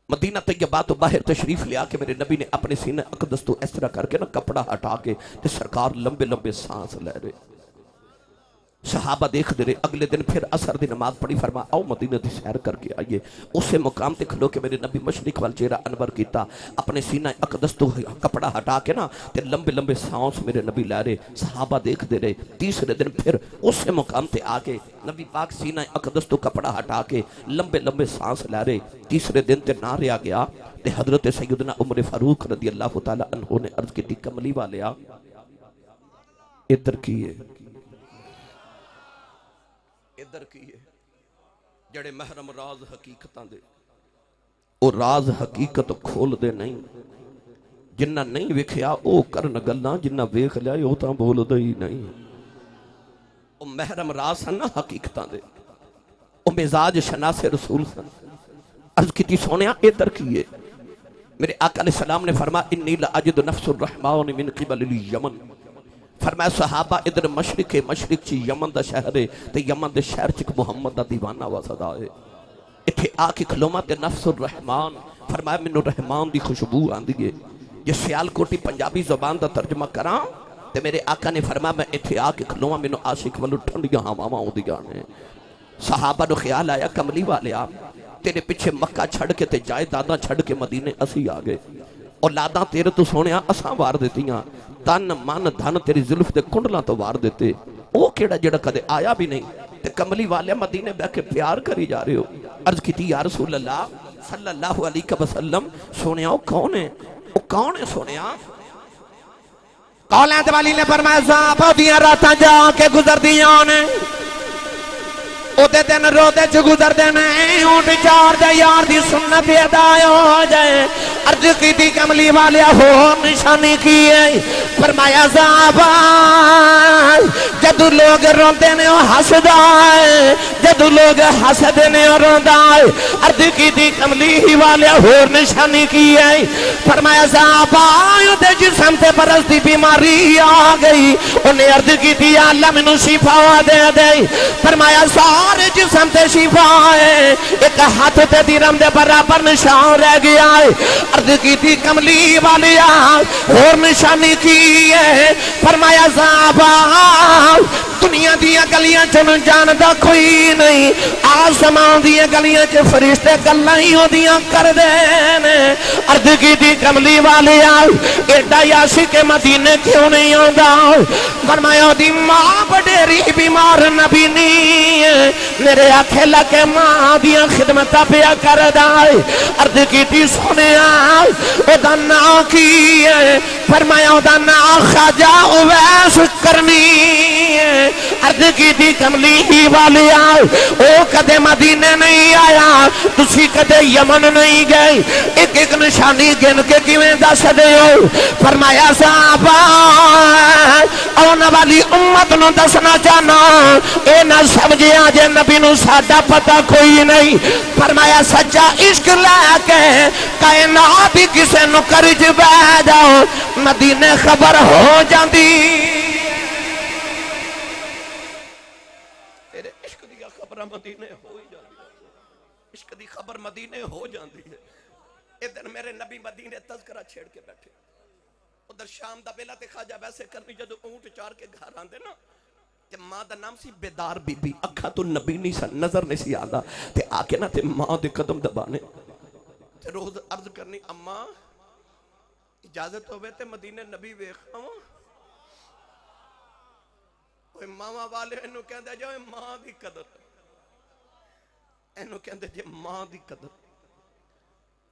मदीना तैयबा तो बाहर तशरीफ ले आके मेरे नबी ने अपने सीने अकदस तो इस तरह करके ना कपड़ा हटा के ते सरकार लंबे लंबे सांस ले रहे। सहाबा देखते रहे। अगले दिन फिर असर की नमाज पढ़ी, फरमा आओ मदीने की सैर करके आइए। उस मुकाम ते खलो के मेरे नबी मशरिक वाल चेहरा अनवर किया, अपने सीना अकदस तो कपड़ा हटा के ना ते लंबे लंबे सांस मेरे नबी लै रहे। सहाबा देखते रहे। तीसरे दिन फिर उस मुकाम ते आके नबी पाक सीना अकदस तो कपड़ा हटा के लंबे लंबे सांस लै रहे। तीसरे दिन ते ना रहा गया ते हजरत सैयदना उमर फारूक रदी अल्लाह तआला अन्हु ने अर्ज की, कमली वालिया इधर की है, इधर की है। जड़े महरम राज हकीकत दे वो राज हकीकत खोल दे नहीं। जिन्ना नहीं वेख्या वो करन गल्लां, जिन्ना वेख लिया वो तो बोलदा ही नहीं। वो महरम राज सन ना हकीकत दे, वो मिजाज शनासे रसूल सन। अर्ज की सोनिया इधर की है। मेरे आका अलैहि सलाम ने फरमा इन्नी लअजिदु नफ्सुर रहमान मिन क़िबल यमन। फरमाया सहाबा इधर मशरिक च यमन का शहर है, तो यमन के शहर च मुहम्मद का दीवाना वसदा है। इत्थे आके खलोमा ते नफ्सुर रहमान, फरमाया मैनू रहमान की खुशबू आंदी है। जे सियालकोटी पंजाबी जुबान का तर्जमा करा तो मेरे आका ने फरमाया मैं इत्थे आके खलोमा मैनू आशिक वालों ठंडियां हवावां आउंदियां ने। सहाबा नूं ख्याल आया कमली वालिया तेरे पिछे मक्का छड़ के ते जायदादां छड़ के मदीने असी आ गए। औलादां तेरे तो सोनिया असां वार दित्तियां, तन मन धन तेरी जुल्फ के कुंडलों तो वार देते। वो केड़ा जेड़ा कदे आया भी नहीं ते कमली वाले मदीने बह के प्यार करी जा रहे हो। अर्ज की या रसूल अल्लाह सल्लल्लाहु अलैहि वसल्लम, सोनिया वो कौन है? वो कौन है सोनिया? कौलात वाली ने फरमाया साहब दियां रातां जाके गुजरदियां ने, ओदे दिन रोदे च गुजरदे ने, ऊंट चार दे यार दी सुन्नत अदा हो जाए। अर्ज की कमली वाले हो निशानी की है? फरमाया साहब जदू लोग रोंदे ने हसदा है, जदू लोग हसदे ने रोंदा है। अर्ज की कमली वाले हो निशानी की है? फरमाया साहब ओदे जिस्म ते बरस दी बीमारी आ गई। उन्हें अर्ज की अल्लाह मैनू शिफा दे दे। फरमाया सारे जिस्म ते शिफा है, एक हाथ ते दिरम दे बराबर निशान रह गया है। अर्ज की कमली वालिया और निशानी की है? फरमाया साहबा दुनिया दिया गलियां च जानदा कोई नहीं, आसमान दिया गलियां च फरिश्ते गल्लां ही ओदियां करदे ने। अर्ज की कमली वालिया एडा आशिक मदीने क्यों नहीं आंदा? फरमाया ओदी मां बडेरी बीमार नबी नहीं है, मेरे आखे लगे मां दिया खिदमत पिया करदा है। अर्ज की सुनिया ओदा नाम की है? फरमाया ओदा नाम ख्वाजा उवैस करनी है। अर्ज की कमली वालिया ओ कदे मदीने नहीं आया, तुसी कदे यमन नहीं गए, एक एक निशानी गिन के किवें दस दे हो? फरमाया साहबा आने वाली उम्मत नूं दसना चाहना ए ना समझिया जे नबी नूं साडा पता कोई नहीं। फरमाया सच्चा इश्क लैके कायनात ही किसे नूं करज बह जाओ, मदीने खबर हो जाती। तेरे इश्क दी खबर मदीने हो ही जाती है, इश्क दी खबर मदीने हो जाती है। एक दिन मेरे नबी मदीने तज़किरा छेड़ के बैठे, उधर शाम दा वेला ते खाजा वैसे करनी जदों ऊंट चार के घर आंदे ना ते मां दा नाम सी बेदार बीबी, अखा तो नबी नहीं सन नजर नहीं सी आंदा ते आके ना ते मां दे कदम दबाने ते रोज अर्ज करनी अम्मा इजाजत होवे ते मदीने नबी वेख आवां। ओए मावा वाले इनू कहंदे जे मां दी कदर, इनू कहंदे जे मां दी कदर।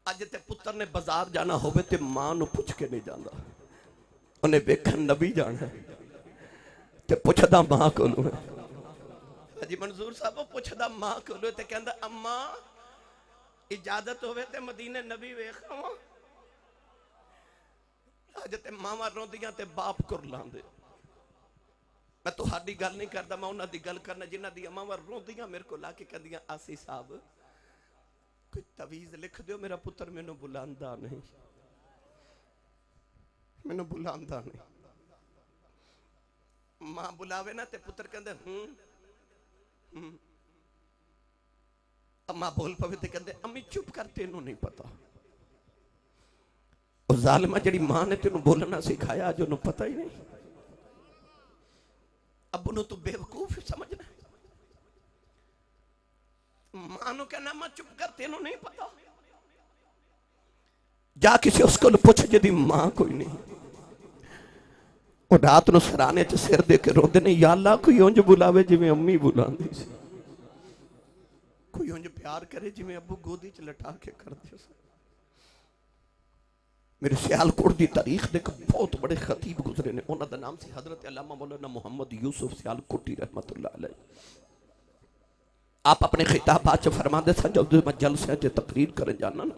अज ते पुत्र ने बाजार जाना होवे ते मां नू पुछ के नहीं जांदा, उन्हें वेखन नबी जाना ते पुछदा मां कोलों। हाजी मंजूर साहब पुछदा मां कोलों ते कहंदा अम्मा इजाजत होवे ते मदीने नबी वेख आवां। अज ते मावा रोंदियां ते बाप कुरलांदे। मैं तुहाडी गल नहीं करता, मैं उन्हां दी गल करना जिन्हां दी मावां रोंदियां मेरे को ला के कहंदियां आसी साहब कोई तवीज लिख दो, मेरा पुत्र मैनू बुलांदा नहीं, मैनू बुलांदा नहीं। मां बुलावे ना ते पुत्र कहंदे अम्मा बोल पवे ते कहंदे अम्मी चुप कर, तेनू नहीं पता। और जालिमा जिहड़ी मां ने तेनू बोलना सिखाया अज उन्हें पता ही नहीं। अब्बू नू तू बेवकूफ समझना, मां नू कहना अम्मा चुप कर, तेनू नहीं पता। जा किसी उसको पुछ जिहदी मां कोई नहीं। रात नूं सराने च सिर दे के रोंदे ने, या अल्लाह कोई उंज बुलावे जिवें अम्मी बुलांदी सी, कोई उंज प्यार करे जिवें अब्बू गोदी च लटा के करदे सी। मेरे सियालकोट की तारीख दे बहुत बड़े खतीब गुजरे ने, उन्होंने नाम से हजरत अल्लामा मौलाना मोहम्मद यूसुफ सियालकोटी रहमतुल्लाह अलैह। आप अपने खिताबात च फरमाते सन, जब मैं जलसे च तकरीर करन जाना ना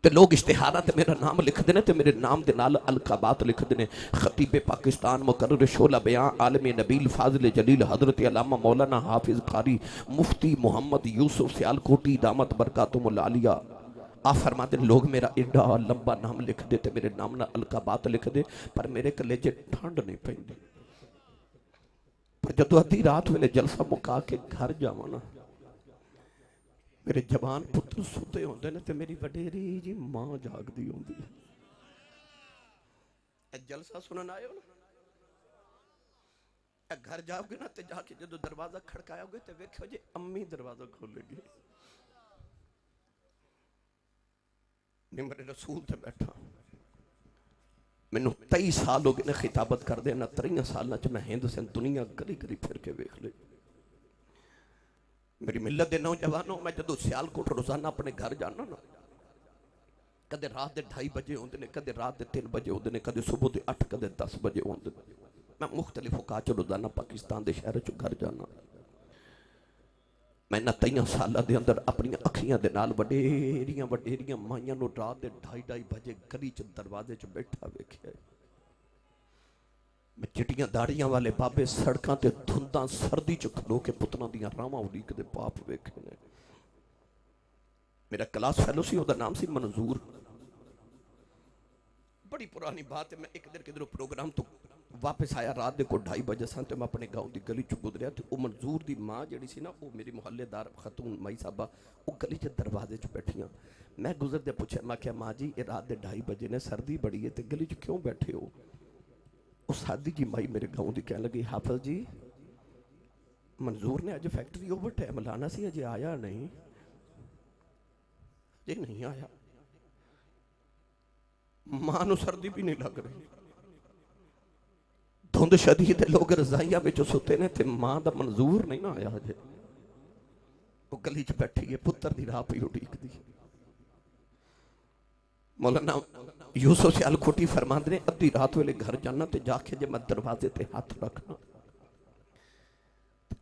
तो लोग इश्तिहारा ते मेरा नाम लिखते हैं, तो मेरे नाम के नाल अलकाबात लिखते हैं। खतीब पाकिस्तान मुकर्रर शोला बयां आलम नबील फाजिल जलील हजरत अल्लामा मौलाना हाफिज कारी मुफ्ती मोहम्मद यूसुफ सियालकोटी दामत बरकातुहुल आलिया। आप फरमाते लोग मेरा एडा लंबा नाम लिख दे, तो मेरे नाम ना अलकाबात लिख दे, पर मेरे कलेजे ठंड नहीं पैंदी। पर जदों अद्धी रात वेले जलसा मुका के घर जावां ना, मेरे जवान पुत्र सुते होंदे ने ते मेरी वडेरी जी मां जागदी होंदी है। जलसा सुनन आए हो ना, घर जाओगे ना ते जाके जदों दरवाजा खड़काओगे तो वेखो जी अम्मी दरवाजा खोलेगी। मैं मेरे रसूल ते बैठा, मैनू 23 साल हो गए ने खिताबत कर देना। 23 साल च मैं हिंद सिंध दुनिया गली गली फिर के वेख ली। मेरी मिलत के नौजवानों, मैं जो सियालकोट रोजाना अपने घर जाना ना, कदे रात के 2:30 बजे होंगे ने, कदे रात के 3 बजे होंगे ने, कदे सुबह के 8 कदे 10 बजे होंगे। मैं मुख्तलिफ औकात च रोजाना पाकिस्तान के शहर च घर जाना। मैं 23 सालों के अंदर अपनी अखियां दे नाल वडेरियां वडेरियां माइयां नूं रात के 2:30 बजे गली च दरवाजे च बैठा वेख्या। मैं चिट्टियां दाड़ियां वाले बाबे सड़कों ते धुंदा सर्दी च खलो के पुत्रां दियां रावां उड़ीकदे पाप वेखे ने। मेरा क्लास फेलो सी, उहदा नाम सी मंजूर। बड़ी पुरानी बात है, मैं एक दिन किधरों प्रोग्राम तो वापस आया, रात के 2:30 बजे सन, तो मैं अपने गाँव की गली च गुजरिया, तो मंजूर की माँ जी सी ना, वो मेरी मुहल्लेदार खतून माई साहबा, वो गली च दरवाजे च बैठिया। मैं गुजरते पूछा, मैं क्या माँ जी ये रात के 2:30 बजे ने, सर्दी बड़ी है, तो गली च क्यों बैठे हो? उस सादी जी माई मेरे गाँव की कह लगी, हाफिज जी मंजूर ने अज फैक्ट्री ओवर टाइम लाना सी, अजे आया नहीं। अजे नहीं आया। मां नूं सर्दी भी नहीं लग रही, धुंध शदीद, लोग रजाइयां में सुते ने, ते मां दा मंजूर नहीं ना आया अजे। वो गली च बैठी है, पुत्र दी राह पई उड़ीकदी। मौलाना यूसुफ सियालकोटी फरमांदे ने, अद्धी रात वेले घर जाना ते जाके जे मैं दरवाजे ते हाथ रखना,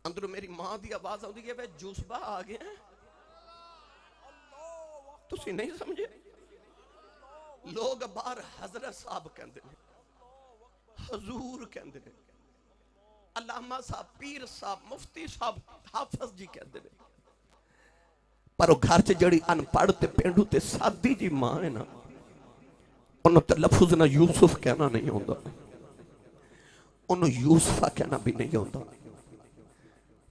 अंदरों मेरी मां दी आवाज आउंदी है, वे जूसबा आ गया। तुसी नहीं समझे? लोग बाहर हजरत साहब कहते हैं, हजूर कहते हैं, अल्लामा साहब, पीर साहब, मुफ्ती साहब, हाफिज जी कहते हैं। पर वो घर च जड़ी अनपढ़ ते पेंडू ते सादी जी मां है ना, उन्होंने तो लफज ना यूसुफ कहना नहीं होता, उन्होंने यूसुफा कहना भी नहीं होता।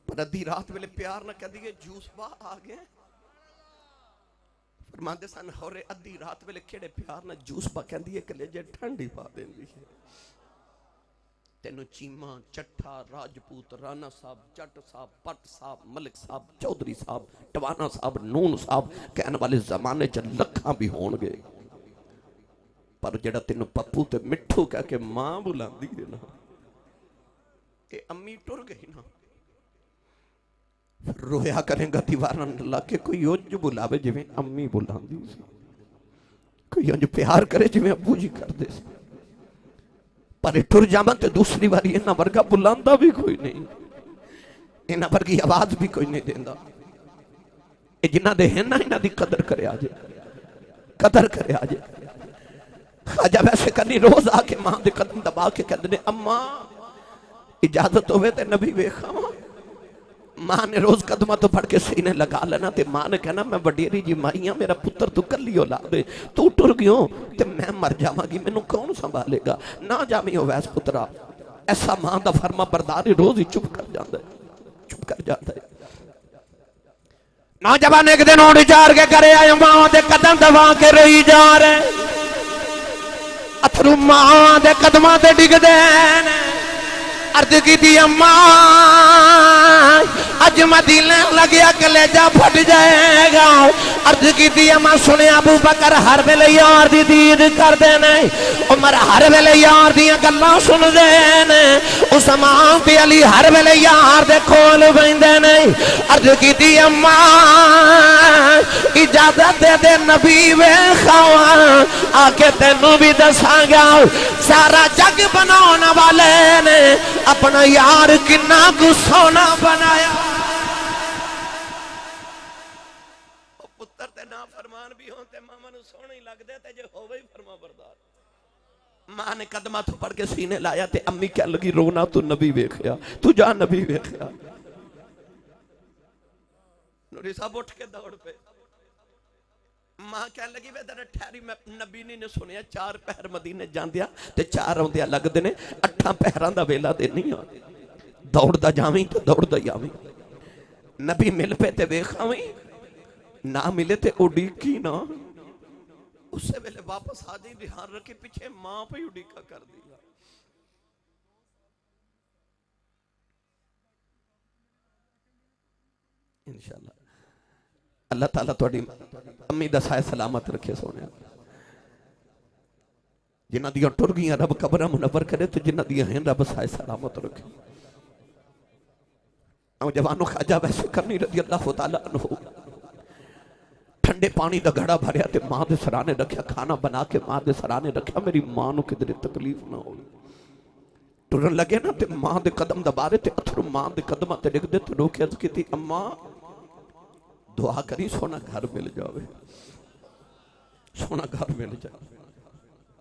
पर अद्धी रात वेले प्यार ना कह दिए यूसुफा आ गया। फरमांदे सन होरे अद्धी रात वेले केड़े प्यार ना यूसुफा कहंदी है, कलेजे ठंडी पा देंदी है। तेनों चीमा, चट्ठा, राजपूत, राणा साहब, जट साहब, पट साहब, मलिक साहब, चौधरी साहब, टवाना साहब, नून साहब कहने वाले जमाने च लखां भी होणगे, पर जेड़ा तेनों पप्पू ते मिठू कह के मां बुलांदी है ना, ये अम्मी टुर गई ना, रोया करेगा दीवाना ला के। कोई उंज बुलावे जिवें अम्मी बुलांदी सी, कोई उंज प्यार करे जिवें अब्बू जी करदे सी, पर टुर जावां ते दूसरी बारी इन्हां वर्गा बुलांदा भी कोई नहीं, इन्हां वर्गी आवाज भी कोई नहीं देंदा। ये जिन्हां दे हैं ना, इन्हां दी कदर करे आजे, कदर करे आजे। खाजा वैसे करनी रोज आके मां दे कदम दबा के कहंदे ने, अम्मा इजाजत होवे ते नबी वेखावां। मां ने रोज कदमा तो फड़ के सीने लगा लेना ते मां ने कहना मैं वडेरी जी माई हाँ, मेरा पुत्र तू कली औलाद है, तू टुर गयो ते मैं मर जावांगी, मैनू कौन संभालेगा, ना जामी वैस पुत्रा। ऐसा मां दा फरमा बरदार रोज ही चुप कर जाता है, चुप कर जाता है। नौजवान एक दिन उड़ चार के करे आए मां दे कदम दबा के रोई जा रहे, अथरू मां दे कदमां ते डिगदे ने। अर्ज की अम्मा अज मदीने लगे कलेजा फट जाएगा। अर्ज की अम्मा सुने अबू बकर हर वेले यार दी दीद करते ने, उमर हर वेले यार दी गल्लां सुनदे ने, उस्मान ते अली हर वेले यार दे कोल बहिंदे ने। अर्ज की अम्मा इजाजत दे दे नबी वेखावा आके तेनू भी दसांगा सारा जग बनाने वाले ने अपना यार किन्ना गुस्सोना बनाया। पुत्र ते ना फरमान भी हो ते मामा नू सोहने ही लगदे ते जे होवे ही फरमा बरदार। मां ने कदमा तो फड़ के सीने लाया ते अम्मी कह लगी रोना तू नबी वेखया, तू जा नबी वेखया। नूरी साहब उठ के दौड़ पे। मां कह लगी वे तेरा ठहरी मैं नबी ने सुनिया 4 पहर मदीने जांदिया ते 4 आउंदिया लगदे ने, 8 पहरां दा वेला ते नहीं आ। दौड़दा जावीं ते दौड़दा ही आवीं। नबी मिल पे ते वेख आवीं, ना मिले ते उड़ीकी ना, उस वेले वापस आ जाई। ध्यान रखे पीछे मां पे उड़ीका कर दिया। इंशाअल्लाह अल्लाह ताला तुहाडी अम्मी दा साया सलामत रखे सोने। जिन्हां दियां टुर गईयां रब कब्रां मुनव्वर करे ते जिन्हां दियां हैं रब साया सलामत रखे। नौजवानों ख्वाजा वैसे करनी रज़ी अल्लाह तआला अन्हु ठंडे पानी का घड़ा भरया ते मां दे सराने रखा, खाना बना के मां दे सराने रखा, मेरी मां नू किधरे तकलीफ ना हो। टुरन लगे ना ते मां दे कदम दबारे ते अथरू मां दे कदमां ते डिगदे ते रोके अर्ज कीती अम्मा दुआ करी सोना घर मिल जावे, सोना घर मिल जाए।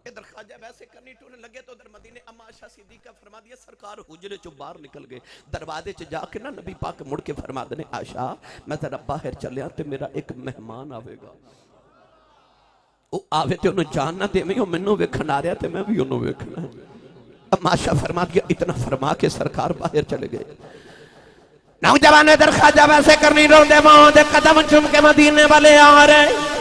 इधर ख्वाजा वैसे करनी टूरन लगे तो उधर मदीने अम्मा आयशा सिद्दीका फरमा दिया सरकार हुजरे चो बाहर निकल गए। दरवाजे च जाके ना नबी पाक मुड़ के फरमा देने आयशा मैं जरा बाहर चलिया ते मेरा एक मेहमान आवेगा, वो आवे ते उन्हें जान ना देवी, मैनू वेखण आ रहा ते मैं भी उन्होंने वेखना। अम्मा आयशा फरमा दिया, इतना फरमा के सरकार बाहर चले गए। नौजवान इधर ख्वाजा वैसे करनी रोंदे मां दे कदम चुम के मदीने वाले आ रहे,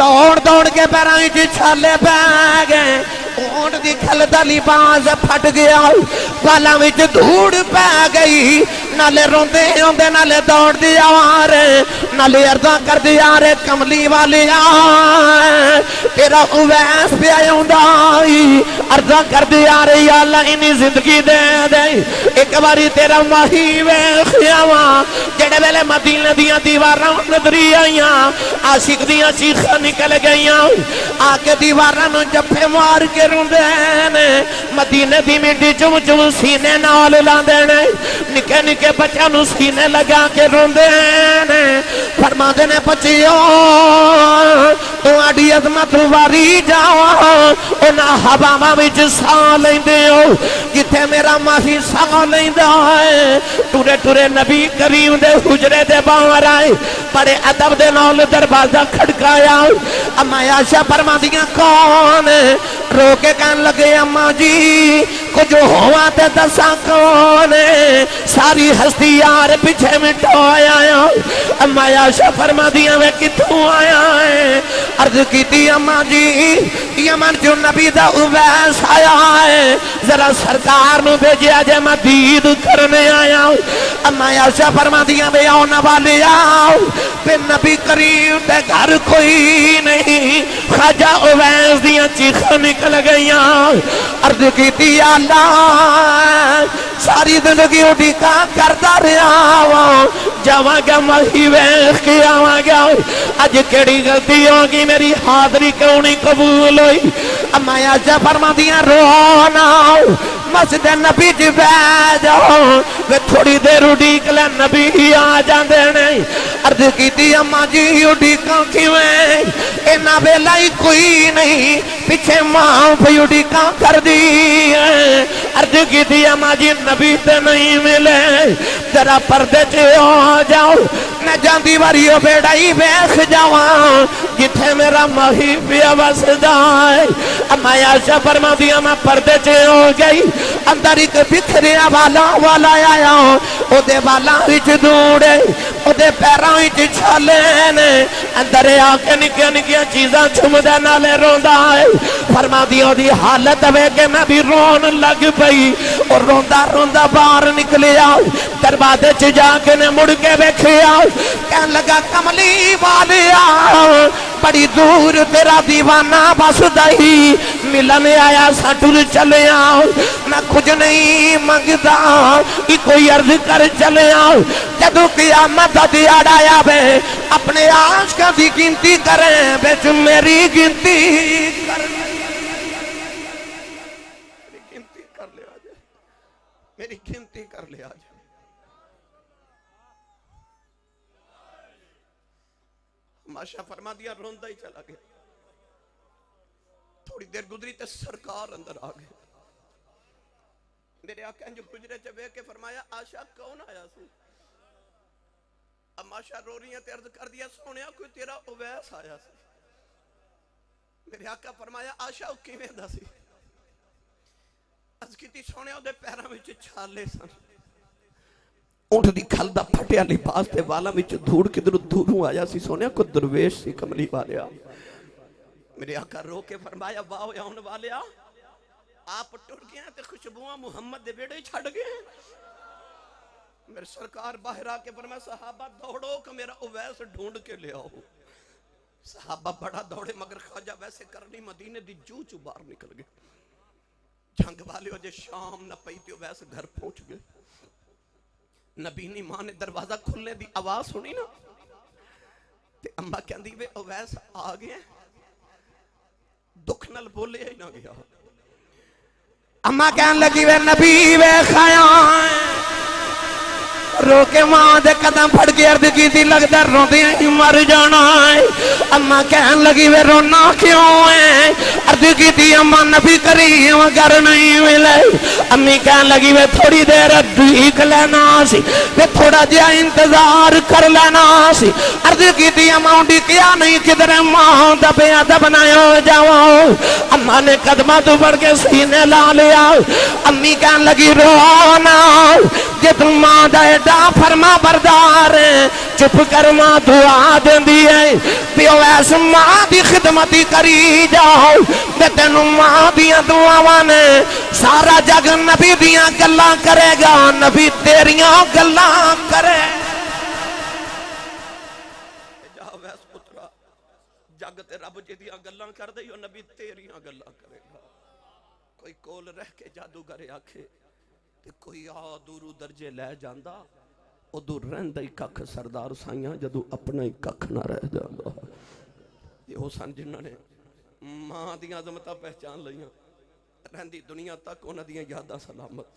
दौड़ दौड़ के पैरों च छाले पै गए, ऊंट दी खलदा लिबास फट गया, बालों में धूड़ पै गई। नाले रोंदे आंदे नाले दौड़दे आ रहे, नाले अर्जा करदे आ रहे कमली वाले तेरा उवैस पे आउंदा अर्जा करदे आ रहे या अल्लाह इन्नी जिंदगी दे दे, एक बारी तेरा माही वेखिया वा। जेड़े वेले मदीने दियां दीवारां नजरी आईयां आशिक दियां चीखां निकल गईयां, आके दीवारां नूं जफ्फे मार के रोंदे ने, मदीने दी मिट्टी चुम चुम सीने नाल लांदे ने, निके निके बच्चों नूं सीने लगा के रोंदे ने। फरमांदे ने बच्चियो तुहाडी अज़मत वारी जावा उन्हां हवावां विच साह लैंदे हो जिथे मेरा माही साह लैंदा है। टुरे टुरे नबी करीम दे हुजरे दे बाहर आए, बड़े अदब दे नाल दरवाजा खड़काया। अम्मा आयशा फरमांदियां कौन, रो के कहन लगे अम्मा जी कुछ होवा ते दसा कौन, सारी हस्ती यार पीछे मिटो आया। अम्मा आयशा फरमांदियां वे कित्थों आया है। अर्ज कीती अम्मा जी यमन जो नबी दा उवैस आया है, जरा सरकार नूं भेजिया जे मैं दीद करने आया। अम्मा आयशा फरमांदियां वे आने वाले आओ, ते नबी करीम दे घर कोई नहीं। ख्वाजा उवैस दियां चीखां निकल गईयां। अर्ज कीती अल्लाह सारी जिंदगी उड़ीका करता रहा वा, जावांगा मही वेख के आवांगा, अज केड़ी गलती होगी मेरी हाजरी क्यों नहीं कबूल हुई। अम्मा आयशा फरमांदियां रो ना मस्जिद नबी च बह जाओ वे थोड़ी देर उड़ीक ले नबी ही आ जाते नहीं। अर्ज की अम्मा जी उड़ीका किवें इना वेला ही कोई नहीं पिछे मां भी उड़ीका कर दी। अर्ज की अम्मा जी नबी ते नहीं मिले जरा पर्दे च आ जाओ मैं जाती वारी बेड़ा ही वेख जावा जिथे मेरा माही पिया वसदा है। अम्मा आशा फरमादी मैं पर्दे च हो गई अंदर एक बिखरिया वाला आया ओदे वाला विच दूड़े ओदे पैरां विच छाले ने अंदर आके निक्कियां निक्कियां चीज़ां चुमदा नाले रोंदा है। फरमादी ओदी हालत वेख के मैं भी रोन लग पई और रोंदा रोंदा बाहर निकलिया दरवाजे च जाके ने मुड़ के वेखिया कहन लगा कमली वालिया बड़ी दूर तेरा दीवाना बसदा ही मिलन आया सटुर चले आओ मैं कुछ नहीं मंगता कोई अर्ज कर चले आओ जदों क़यामत दा दिहाड़ा आवे अपने आशिकां दी गिनती करें बिच मेरी गिनती कर ले आ जाए मेरी गिनती कर ले आ जाए। माशा फरमा दिया रोंदा ही चला गया। थोड़ी देर गुजरी तो सरकार अंदर आ गए। मेरे आका जो गुजरे च वेख के फरमाया आशा कौन आया सी। अब माशा रो रही है अर्ज कर दिया सोनिया कोई तेरा उवैस आया सी। मेरे आका फरमाया आशा किवें दा सी। अर्ज कीती सोनिया ओदे पैरां विच छाले सन ऊंट दी खल दा फटिया लिबास ते वाला विच धूड़ किधरों दूरों आया सी। सोनिया को दरवेश सी कमली वालिया। मेरे आका रो के फरमाया वाह आउन वालिया आप टुर गए ते खुशबुआं मुहम्मद दे बेड़े छड़ गए। मेरे सरकार बाहर आके फरमाया सहाबा दौड़ो कि मेरा उवैस ढूंढ के ले आओ। सहाबा बड़ा दौड़े मगर ख्वाजा वैसे करनी मदीने दी जू चू बाहर निकल गए। जंग वाले जे शाम न पई ते उवैस घर पहुंच गए। नबीनी मां ने दरवाजा खुलने की आवाज सुनी ना ते अम्मा कहंदी वे उवैस आ गए दुख नाल बोले ही ना गया। अम्मा कहन लगी वे नबी वेख आया रो के मां दे कदम फड़ के अर्ज की लगदा रोंदे ही मर जाना है। अम्मा कहन लगी वे रोना क्यों है। अर्ज की अम्मा नबी करीम घर नहीं मिले। अम्मी कहन लगी वे थोड़ी देर देख लेना सी वे थोड़ा जिहा इंतजार कर लेना सी। अर्ज की अम्मा उड़िया नहीं किधर मां दबिया दबनायो जाओ। अम्मा ने कदमां तो बढ़ के सीने ला लिया। अम्मी कहन लगी रोना जे तू मां दा एडा फरमा बरदार चुप कर मां दुआ देंदी है पियो ऐस मां दी खिदमत करी जाओ ते तेनू मां दियां दुआवां ने सारा जग नबी दियां गल्लां करेगा नबी तेरियां गल्लां करे। जा वैस पुत्रा जग ते रब जी दियां गल्लां कर दे नबी तेरियां गल्लां करेगा। कोई कोल रह के जादूगर आखे ते कोई आ दूरू दर्जे लै जांदा उदू रहिंदा ही कख सरदार साइयां जदों अपना ही कख ना रह जांदा। ये वो सन जिन्हां ने मां दी अजमतां पहचान लईयां रहिंदी दुनिया तक उन्हां दी यादां सलामत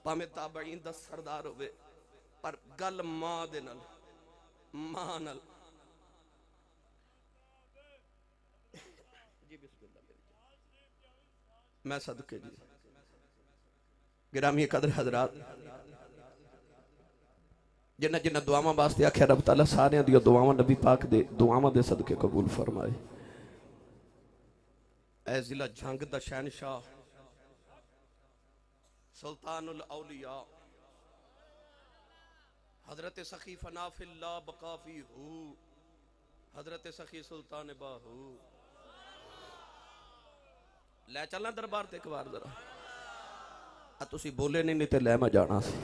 भावें ताबईन दा सरदार होवे पर गल मां दे नाल मां नाल जी बिस्मिल्लाह मैं सदके जी गिरामी कदर हजरात जिन्हें जिन्हें दुआवां वास्ते आख्या रब तआला सारियां दी दुआवां नबी पाक दे दुआवां दे सदके कबूल फरमाए। ऐ जिला जंग दा शहनशाह सुल्तानुल औलिया हजरत सखी फना फिल्लाह बकाफी हु हजरत सखी सुल्तान बाहू लै चलना दरबार ते एक बार जरा तुसी बोले नहीं ते लै मैं जाना सी।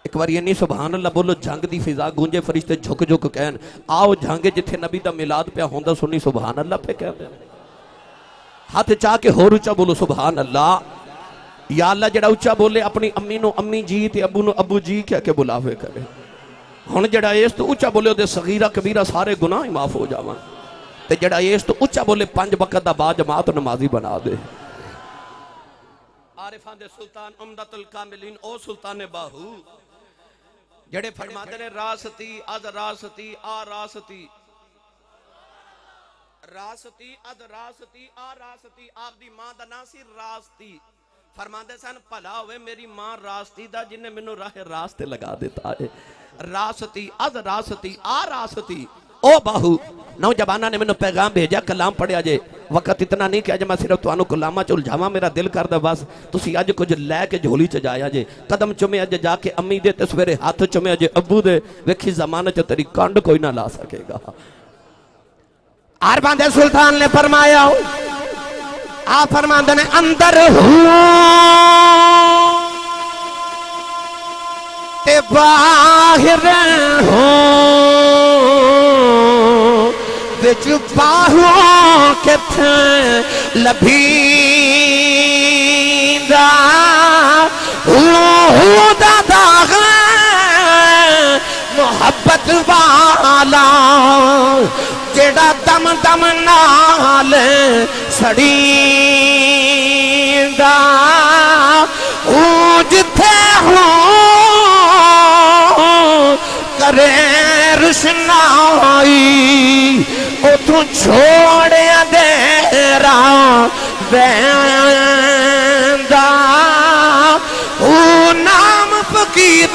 एक बार इन्नी सुभान अल्लाह बोलो जंग दी फिजा गूंजे फरिश्ते झुक झुक कहन आओ जंग जिथे नबी दा मिलाद पिया होंदा सुनी सुभान अल्लाह पे कहते हाथ चाह के होर उच्चा बोलो सुभान अल्लाह। या अल्लाह जड़ा उच्चा बोले अपनी अम्मी नु अम्मी जी ते अबू नु अबू जी कह के बुलावे करे। हुण जड़ा इस तो उच्चा बोले ओदे सगीरा कबीरा सारे गुनाह ही माफ हो जावन ते जड़ा इस तो उच्चा बोले 5 वक्त दा बा जमात नमाजी बना दे। आरिफां दे सुल्तान उम्दतुल कामिलीन ओ सुल्तान बाहू जेड़े फरमाते ने रासती अद रासती आ रासती रासती अद रासती आ रासती आपदी मां दा नाम सी रासती फरमाते सन भला होवे मेरी मां रासती दा जिन्ने मैनू राह रास्ते लगा दिता है रासती अद रासती आ रासती ओ बाहू नौजवाना ने मैनू पैगाम भेजा कलाम पढ़िया जे वक्त इतना नहीं कि अज मैं सिर्फ तुहानू कलामा च उलझावां मेरा दिल करदा बस तुसी अज कुछ लैके झोली च जाया जे कदम चुमे अज जाके अम्मी दे ते सवेरे हाथ चुमे अज अब्बू दे वेखी जमाने च तेरी कंड कोई ना ला सकेगा। आरिफां दे सुल्तान ने फरमाया आ फरमाते ने अंदर हूं ते बाहर हूं बिच बाहू किथे लभींदा हूं दा दाग मोहब्बत वाला जेड़ा दम दम नाल सड़ींदा जिथे हो करे रुशनाई उथों छोड़ अंधेरा वैंदा नाम फकीर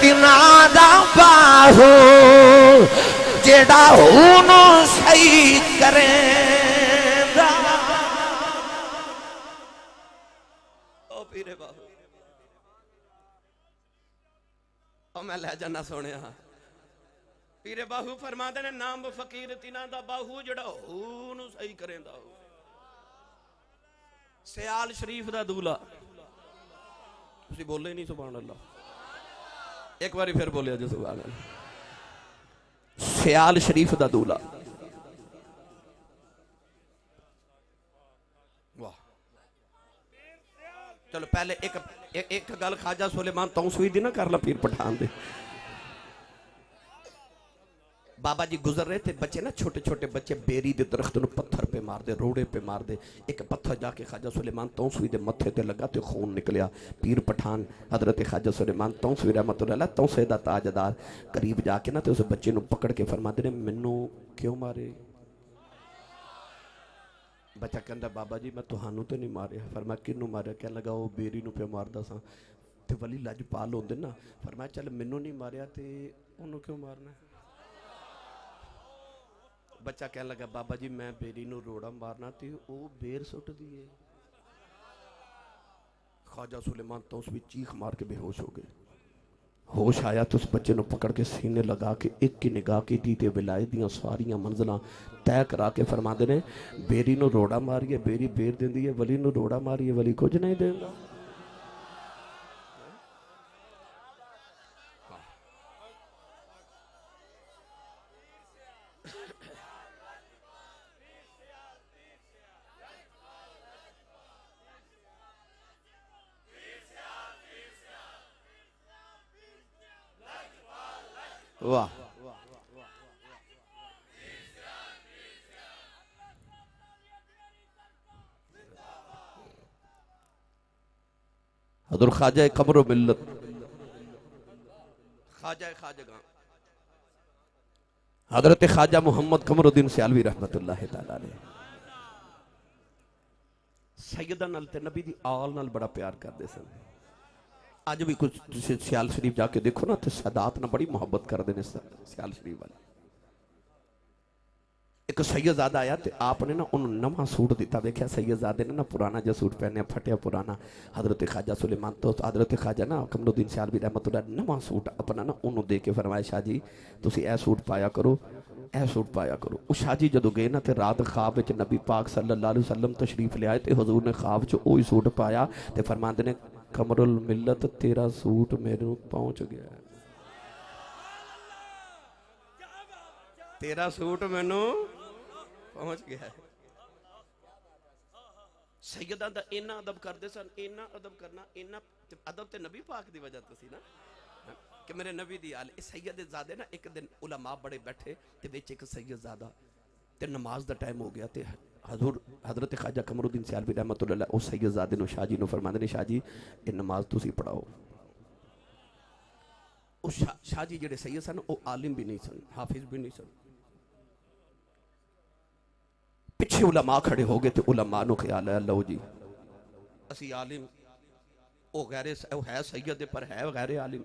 तिना दा बाहू जेड़ा हुनू सही करेंदा। ओ पीरे बाहू ओ मैं ले जाना सोने पीरे बाहू फरमाते ने नाम फकीर तिना दा बाहू जेड़ा हुनू सही करेंदा सियाल शरीफ दा दूल्हा तुसी बोले नहीं सुभान अल्लाह एक बारी फिर बोलिया जो सुभान अल्लाह सियाल शरीफ दा दूल्हा वाह चलो पहले एक गल ख्वाजा सुलेमान तौसूई दी ना कर ला पीर पठान दे बाबा जी गुजर रहे थे बच्चे ना छोटे छोटे बच्चे बेरी दे दरख्त नु पत्थर पे मार दे रोड़े पे मार दे एक पत्थर जाके ख्वाजा सुलेमान तौसूई दे मथे ते लगा ते खून निकलिया पीर पठान हजरत ख्वाजा सुलेमान तौसूई रहमतुल्लाह अलैह तौसे दा ताजदार करीब जाके ना ते उस बच्चे नु पकड़ के फरमाते ने मैनू क्यों मारे बच्चा कहंदा बाबा जी मैं तुहानू तो नहीं मारे फरमाया किनू मारे कह लगा वो बेरी नु पे मारदा सा ते वली लजपाल होंदे ना फरमाया चल मैनू नहीं मारिया ते ओनू क्यों मारना बच्चा कह लगा बाबा जी मैं बेरी नू रोड़ा मारना तो वह बेर सुट दिए ख्वाजा सुलेमान तो उस भी चीख मार के बेहोश हो गए होश आया तो उस बच्चे को पकड़ के सीने लगा के एक की निगाह की दी विलायत दियां सारियां मंजिलां तय करा के फरमाते ने बेरी नू रोड़ा मारिए बेरी बेर देंदी है वली नू रोड़ा मारिए वली कुछ नहीं देंदा। वाह हजरत ख्वाजा कमर मिल्लत ख्वाजा खाजगा हजरत ख्वाजा मोहम्मद कमरुद्दीन सियालवी रहमतुल्लाह तआला अलैह सैयदा नाल ते नबी दी आल नाल बड़ा प्यार करते सन। अज भी कुछ सियाल शरीफ जाके देखो ना तो सादात ना बड़ी मुहब्बत करते हैं सियाल शरीफ वाले। एक सैयदजादा आया तो आपने ना उन्होंने नवा सूट दिता वेख्या सैयदजादे ने ना पुराना जो सूट पहने फटिया पुराना हजरत ख्वाजा सुलेमान तो हजरत ख्वाजा ना कमरुद्दीन सियालवी रहमतुल्लाह नवा सूट अपना ना उन्होंने दे के फरमाया शाह जी तुसी ए सूट पाया करो ए सूट पाया करो। उस शाह जी जो गए ना तो रात ख्वाब में नबी पाक सल्लल्लाहु अलैहि वसल्लम तशरीफ ले आए तो हजूर ने ख्वाब च वही सूट पाया तो फरमाते ने कमरुल मिल्लत तेरा सूट मेरे पहुंच गया तेरा सूट मैनू पहुंच गया है। सैयदा दा इन्ना अदब करते सन इन्ना अदब करना इन्ना अदब ते नबी पाक दी वजह तो सी ना कि मेरे नबी दी आल सैयदजादे ना एक दिन उलमा बड़े बैठे ते विच एक सैयदजादा ते नमाज दा टाइम हो गया ते हजूर हजरत ख्वाजा कमरुद्दीन सियालवी रहमतुल्लाह अलैह उस सैयदजादे नूं शाह जी नूं फरमांदे ने, शाह जी ये नमाज तुसीं पढ़ाओ। उस शाह जी जिहड़े सैयद सन वो आलिम भी नहीं सन, हाफिज भी नहीं सन। पिछे उलमा खड़े हो गए तो उलमा नूं ख्याल है लो जी असी आलिम वो गैरे है सैयद पर है गैर आलिम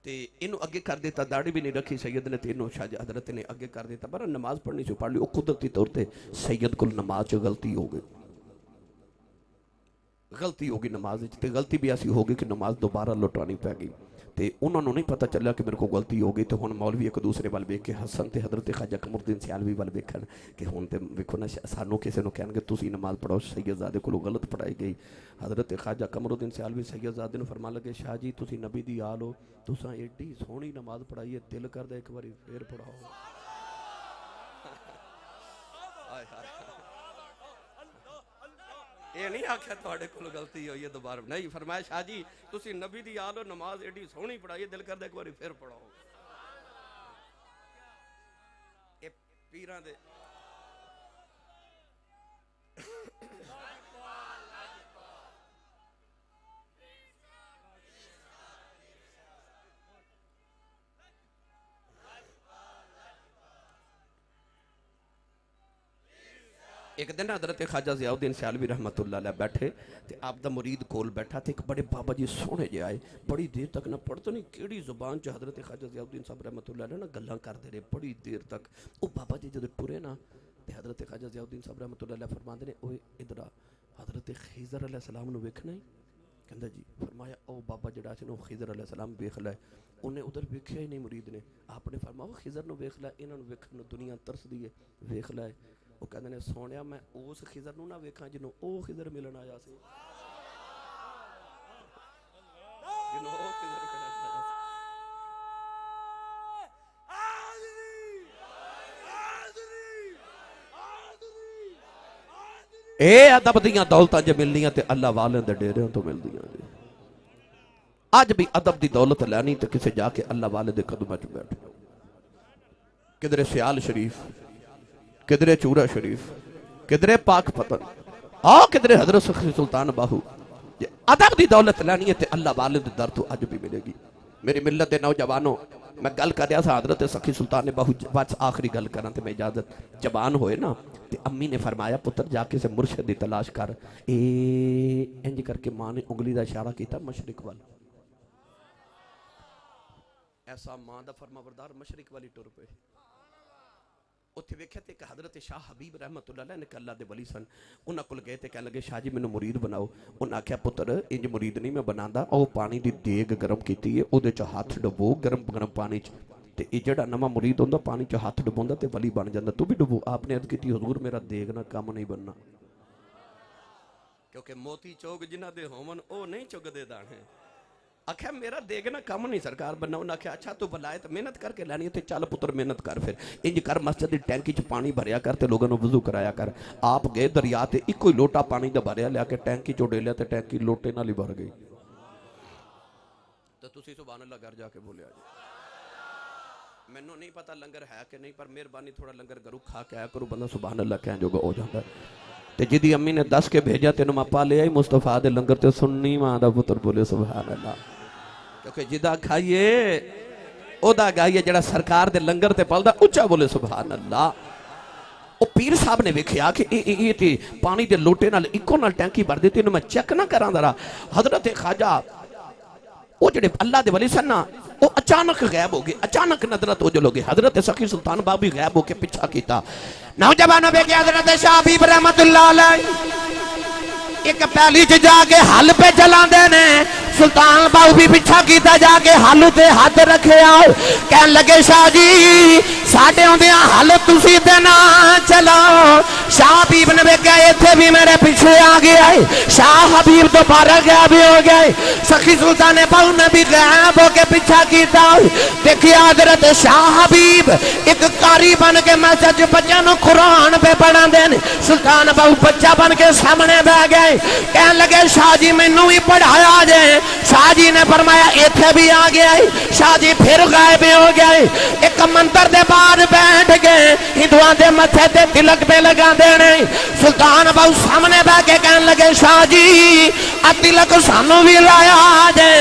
ते इनू अगे कर दिता, दाढ़ी भी नहीं रखी सैयद ने, इनू शाह हजरत ने अगे कर दिता। पर नमाज पढ़नी से पढ़ ली, कुदरती तौर पर सैयद को नमाज च गलती हो गई, गलती हो गई नमाज ते गलती भी ऐसी हो गई कि नमाज दोबारा लौटानी पै गई। तो उन्होंने नहीं पता चलिया कि मेरे को गलती हो गई। तो हुण मौलवी एक दूसरे वाल वेख के हसन तो हजरत ख्वाजा कमरुद्दीन सियालवी वाल वेखन कि हुण तो वेखो ना सानू किसी को कहणगे तुसीं नमाज पढ़ाओ, सैयदजादे कोलों गलत पढ़ाई गई। हजरत ख्वाजा कमरुद्दीन सियालवी सैयदजादे नूं फरमान लगे, शाह जी तुसीं नबी दी आल हो, तुसां एडी सोहनी नमाज पढ़ाई है, दिल करदा एक बारी फिर पढ़ाओ। ये नहीं आख्या तुहाडे कोल गलती हुई है दोबारा नहीं, फरमाया शाह जी तुसी नबी दी आल हो, नमाज एडी सोहनी पढ़ाई, दिल करदा एक बारी फिर पढ़ाओ। ये पीरां दे एक दिन हजरत ख्वाजा ज़ियाउद्दीन सियालवी रहमतुल्लाह अलैह बैठे तो आपदा मुरीद कोल बैठा थे, एक बड़े बाबा जी सोहने जे आए, बड़ी देर तक ना पढ़ते नहीं किहड़ी जुबान च हजरत ख्वाजा ज़ियाउद्दीन साहब रहमतुल्लाह अलैह ना गल्लां करते रहे बड़ी देर तक। वो बाबा जी जब टुरे ना तो हजरत ख्वाजा ज़ियाउद्दीन साहब रहमतुल्लाह अलैह फरमाते ने, ओए इधर आ, हजरत खिज़र अलैहिस्सलाम नूं वेखना ही? कहंदा जी। फरमाया ओ बाबा जिहड़ा सी ना खिज़र अलैहिस्सलाम वेख लै, उन्हें उधर वेख्या ही नहीं मुरीद ने। आपने फरमाया खिज़र नूं वेख लै, इन्हां नूं वेखण नूं दुनिया तरसदी है, वेख लै। वो कहते ने सोनिया मैं उस खिज़र नूं ना वेखां जिन्हों ओ खिज़र मिलन आया सी, जिन्हों ओ खिज़र मिलन आया सी। ए अदब दियां दौलतां जे मिलनियां ते अल्लाह वालें दे डेरियां तो मिलदियां जी। अज भी अदब दी दौलत लैनी तो किसे जाके अल्लाह वाले दे कदमां च बैठ, किधरे सियाल शरीफ, किधरे चूरा शरीफ, किधरे पाक पतन, आओ किधरे हजरत सखी सुल्तान बाहू। अदब की दौलत लैनी है तो अल्लाह वाले दे दर तो अज भी मिलेगी। मेरी मिलत के नौजवानों मैं गल कर रहा था हजरत सखी सुल्तान ने बाहू, बस आखिरी गल करा तो मैं इजाजत जबान होए ना तो अम्मी ने फरमाया पुत्र जाके से मुर्शद की तलाश कर। इंज करके मां ने उंगली का इशारा किया मशरिक वाल, ऐसा मां का फरमाबरदार मशरिक वाली टुर पे। उत्थे वेख्या ते हजरत शाह हबीब रहमतुल्लाह अलैह ने अल्लाह दे वली सन, उन्हां कोल गए ते कहन लगे शाह जी मैनू मुरीद बनाओ। उन्हें आख्या पुत्र इंज मुरीद नहीं मैं बनांदा, ओ पानी दी देग गरम कीती है उहदे च हाथ डुबो गरम गरम पानी च, ते ये जिहड़ा नवां मुरीद हुंदा पानी च हाथ डुबोंदा ते वली बन जांदा, तू भी डुबो। आपने अर्ज कीती हुजूर मेरा देग ना कम नहीं बनना, क्योंकि मोती चौक जिन्हां दे होवन ओ नहीं चुगदे दाणे। आख्या मेरा देग ना कम नहीं सरकार बनना। उन्हें आख्या अच्छा तू बलायत मेहनत करके लैनी है, चल पुत्र मेहनत कर, फिर इंज कर मस्जिद की टैंकी च पानी भरिया कर ते लोगों को वजू कराया कर। आप गए दरिया ते इको ही लोटा पानी का भरिया लिया के टैंकी चो डेलिया ते टैंकी लोटे नाल ही भर गई। तो तुसी सुभान अल्लाह घर जाके बोलिया जी। मैनू नहीं पता लंगर है कि नहीं, पर मेहरबानी थोड़ा लंगर करो खा के आया करो, बंदा सुभान अल्लाह कह जोगा हो जाता है। ते जिदी अम्मी ने दस के भेजा तेन मापा ले आई मुस्तफा दे लंगर ते सुन्नी मां दा पुत्र बोले सुभान अल्लाह, क्योंकि जिदा खाइए ओदा गाइए, जड़ा सरकार दे लंगर ते पलदा उच्चा बोले सुभान अल्लाह। ओ पीर साहब ने वेख्या कि ये ते पानी दे लोटे नाल इको नाल टैंकी भर दी, मैं चेक ना करा दरा। हजरत ख्वाजा वो जड़े अल्लाह दे वली सन ना वो अचानक गायब हो गए, अचानक नजरत ओझल हो गई। हजरत सखी सुल्तान बाबू गायब होके पीछा किया। नौजवानों बेके हजरत शाह हबीब रहमतुल्लाह अलैह एक पैली च जाके हल पे चलाते ने, सुल्तान बाबू भी पीछा किया जाके हल ते हाथ रखे आओ, कह लगे शाह जी साढ़े आउंदियां हल तुसी ते ना चलाओ। शाह हबीब ने वेख्या इत्थे भी मेरे पीछे आ गया है, शाह हबीब दोबारा गायब हो गए। सखी सुल्तान बाबू ने भी गायब होके पीछा किया। देखिए हजरत शाह हबीब एक कारी बन के मस्जिद बच्चों को कुरान पे पढ़ाते हैं। सुल्तान बाबू बच्चा बन के सामने बह गए, कह लगे शाह जी मैनू भी पढ़ाया जाए। शाह जी ने फरमाया इत्थे भी आ गया है। शाह जी फिर गायब हो गए। एक मंदिर दे बाहर बैठ गए हिंदुआं दे मथे ते तिलक पे लगा देने। सुल्तान बाबू सामने बैठ के कहने लगे शाह जी आ तिलक सानू भी लाया जे।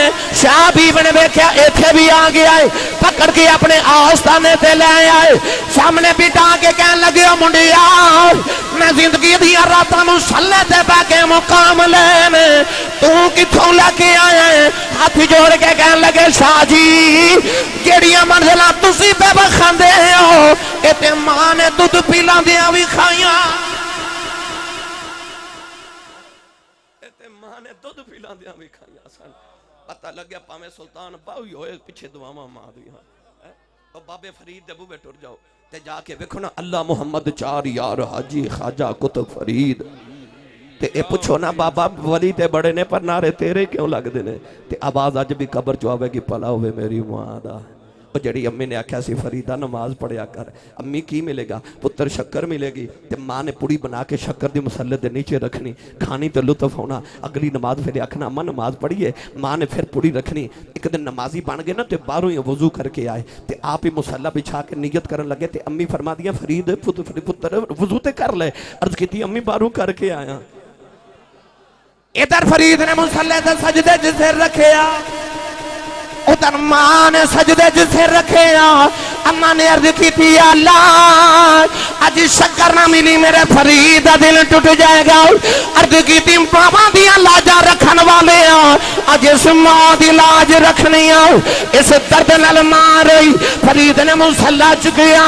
शाह बीबी ने वेख्या इत्थे भी आ गया है, पकड़ के अपने आस्थाने ते ले आए। सामने बिठा के कहने लगे ओ मुंडिया मैं जिंदगी दी रातां नूं सल्ले ते बैठ के मुकाम लेने तू कित्थों लेके आया है? हाथ जोड़ के कहने लगे शाह जी जेड़ियां मंजिलां तुसीं पे बखांदे हो ए ते मां ने दुध पिलांदियां भी खाइयां। मां ने दुध पिलांदियां भी खाइयां सन। पता लग्या भावें सुल्तान बाहू ही होए पिछे दुआवां मां दियां। तो बाबे फरीद दे बूहे टुर जाओ ते जाके वेखो ना अल्लाह मुहम्मद चार यार हाजी ख्वाजा कुतुब फरीद ते ए पुछो ना बाबा वली ते बड़े ने पर नारे तेरे क्यों लगदे ने? ते आवाज अज भी कबर च आवेगी भला होवे मेरी मां दा। जड़ी अम्मी ने आख्या सी फरीदा नमाज पढ़िया कर। अम्मी की मिलेगा? पुत्र शक्कर मिलेगी। ते मां ने पुड़ी बना के शक्कर दी मुसल्ले दे नीचे रखनी, खानी ते लुत्फ होना। अगली नमाज फिर आखना अम्मा नमाज पढ़िए। मां ने फिर पुड़ी रखनी। एक दिन नमाजी बन गए ना ते बाहरों ही वजू करके आए ते आप ही मुसल्ला बिछा के नियत करन लगे ते अम्मी फरमा दिया फरीद पुत्र वजू ते कर ले। अर्ज की अम्मी बाहरों करके आया। इधर फरीद ने मुसल्ले ते सजदे च सिर रखिया, उधर मां ने सजदे च सिर रखिया। अम्मा ने अर्ज की अल्लाह अज शक्कर ना मिली मेरे फरीद दा दिल टूट जाएगा। अर्ज की बाबा दियां लाजा रखन वाले अज इस मां दी लाज रखनी इस दर्द नाल मां रही। फरीद ने मुसल्ला चुकिया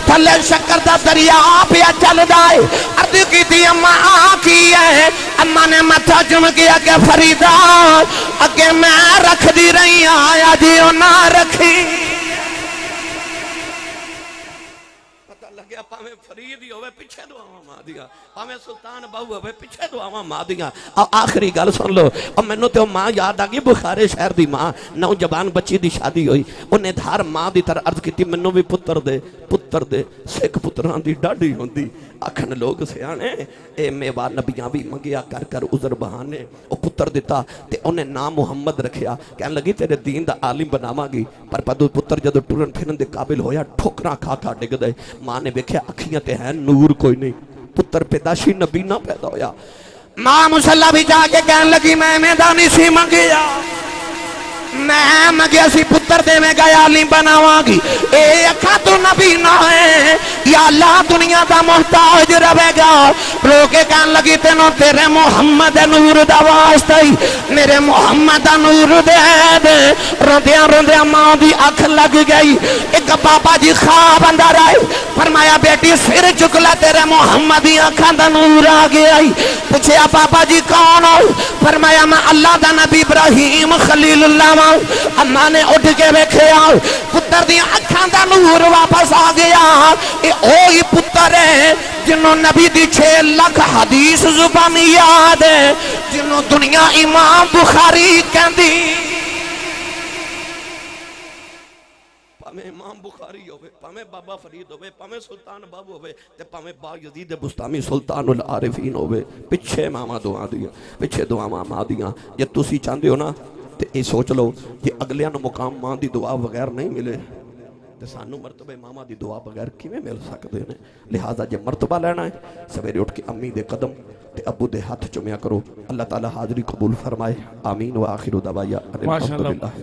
थले शक्कर दा दरिया पिया चलदा है। अर्ज की अम्मा आ की है? अम्मा ने मथा चुम के के फरीदा अगे मैं रखदी रही आज ना रखी। पता लग्या भावें फरीद ही होवे पिछे दुआवां मां दियां, भावें सुल्तान बाहू होवे पिछे दुआवां मां दियां। आखिरी गल सुन लो और मैनू तो मां याद आ गई बुखारे शहर दी मां नौजवान बच्ची दी शादी हुई। उन्हें धार मां दी तरह अर्ज की मैनू भी पुत्र दे सिख पुत्रां दी डाढ़ी हुंदी। आखन लोग सियाने ए मेवा नबियां भी मंगिया कर कर उजर बहाने ओ पुत्र दिता ते उन्हें नाम मुहम्मद रखिया। कहन लगी तेरे दीन दा आलिम बनावांगी। पर पदू पुत्र जदों टुरन फिरन दे काबिल होया ठोकरां खा खा डिगदे। मां ने वेख्या अखियां ते है नूर कोई नहीं, पुत्र पैदाशी नबी ना पैदा होया। मां मुसल्ला भी जाके कहन लगी मैं मैदानी सी मंगिया, मैं मंगिया सी पुत्र देवे गया आलिम बनावांगी। ए अखा तू नबी ना है या अल्लाह दुनिया दा मोहताज रहेगा। रो के कहन लगी तेनों तेरे मुहम्मद नूर दा वास्ता ही मेरे मुहम्मद दा नूर दे दे। रोंदियां रोंदियां मां दी अख लग गई। एक बाबा जी ख्वाब अंदर आए फरमाया बेटी सिर चुक ला तेरे मुहम्मद दी अखां दा नूर आ गया। पूछया बाबा जी कौन हो? फरमाया मैं अल्लाह दा नबी इब्राहिम खलीलुल्लाह। अम्मा ने उठ के वेख्या पुत्र दी अखां दा नूर वापस आ गया। ये ओही पुत्र है जिन्हों नबी दी 6 लाख हदीस जुबानी याद है, जिन्हों दुनिया इमाम बुखारी कहंदी। भावें इमाम बुखारी होवे, भावें बाबा फरीद होवे, भावें सुल्तान बाबू होवे ते भावें बा यजीद बुस्तामी सुल्तानुल आरिफीन होवे, पिछे मामा दुआ दियां, पिछे दुआवां मां दियां। जे तुसी चाहते हो ना तो ये सोच लो कि अगलियां नूं मुकाम मां दी दुआ बगैर नहीं मिले तो सानू मरतबे मामा दी दुआ बगैर किवें मिल सकते हैं। लिहाजा जे मरतबा लेना है सवेरे उठ के अम्मी दे कदम ते अब्बू दे हाथ चुमिया करो। अल्लाह ताला हाजरी कबूल फरमाए। आमीन व आखिरु दवाया अनिल हम्दुलिल्लाह।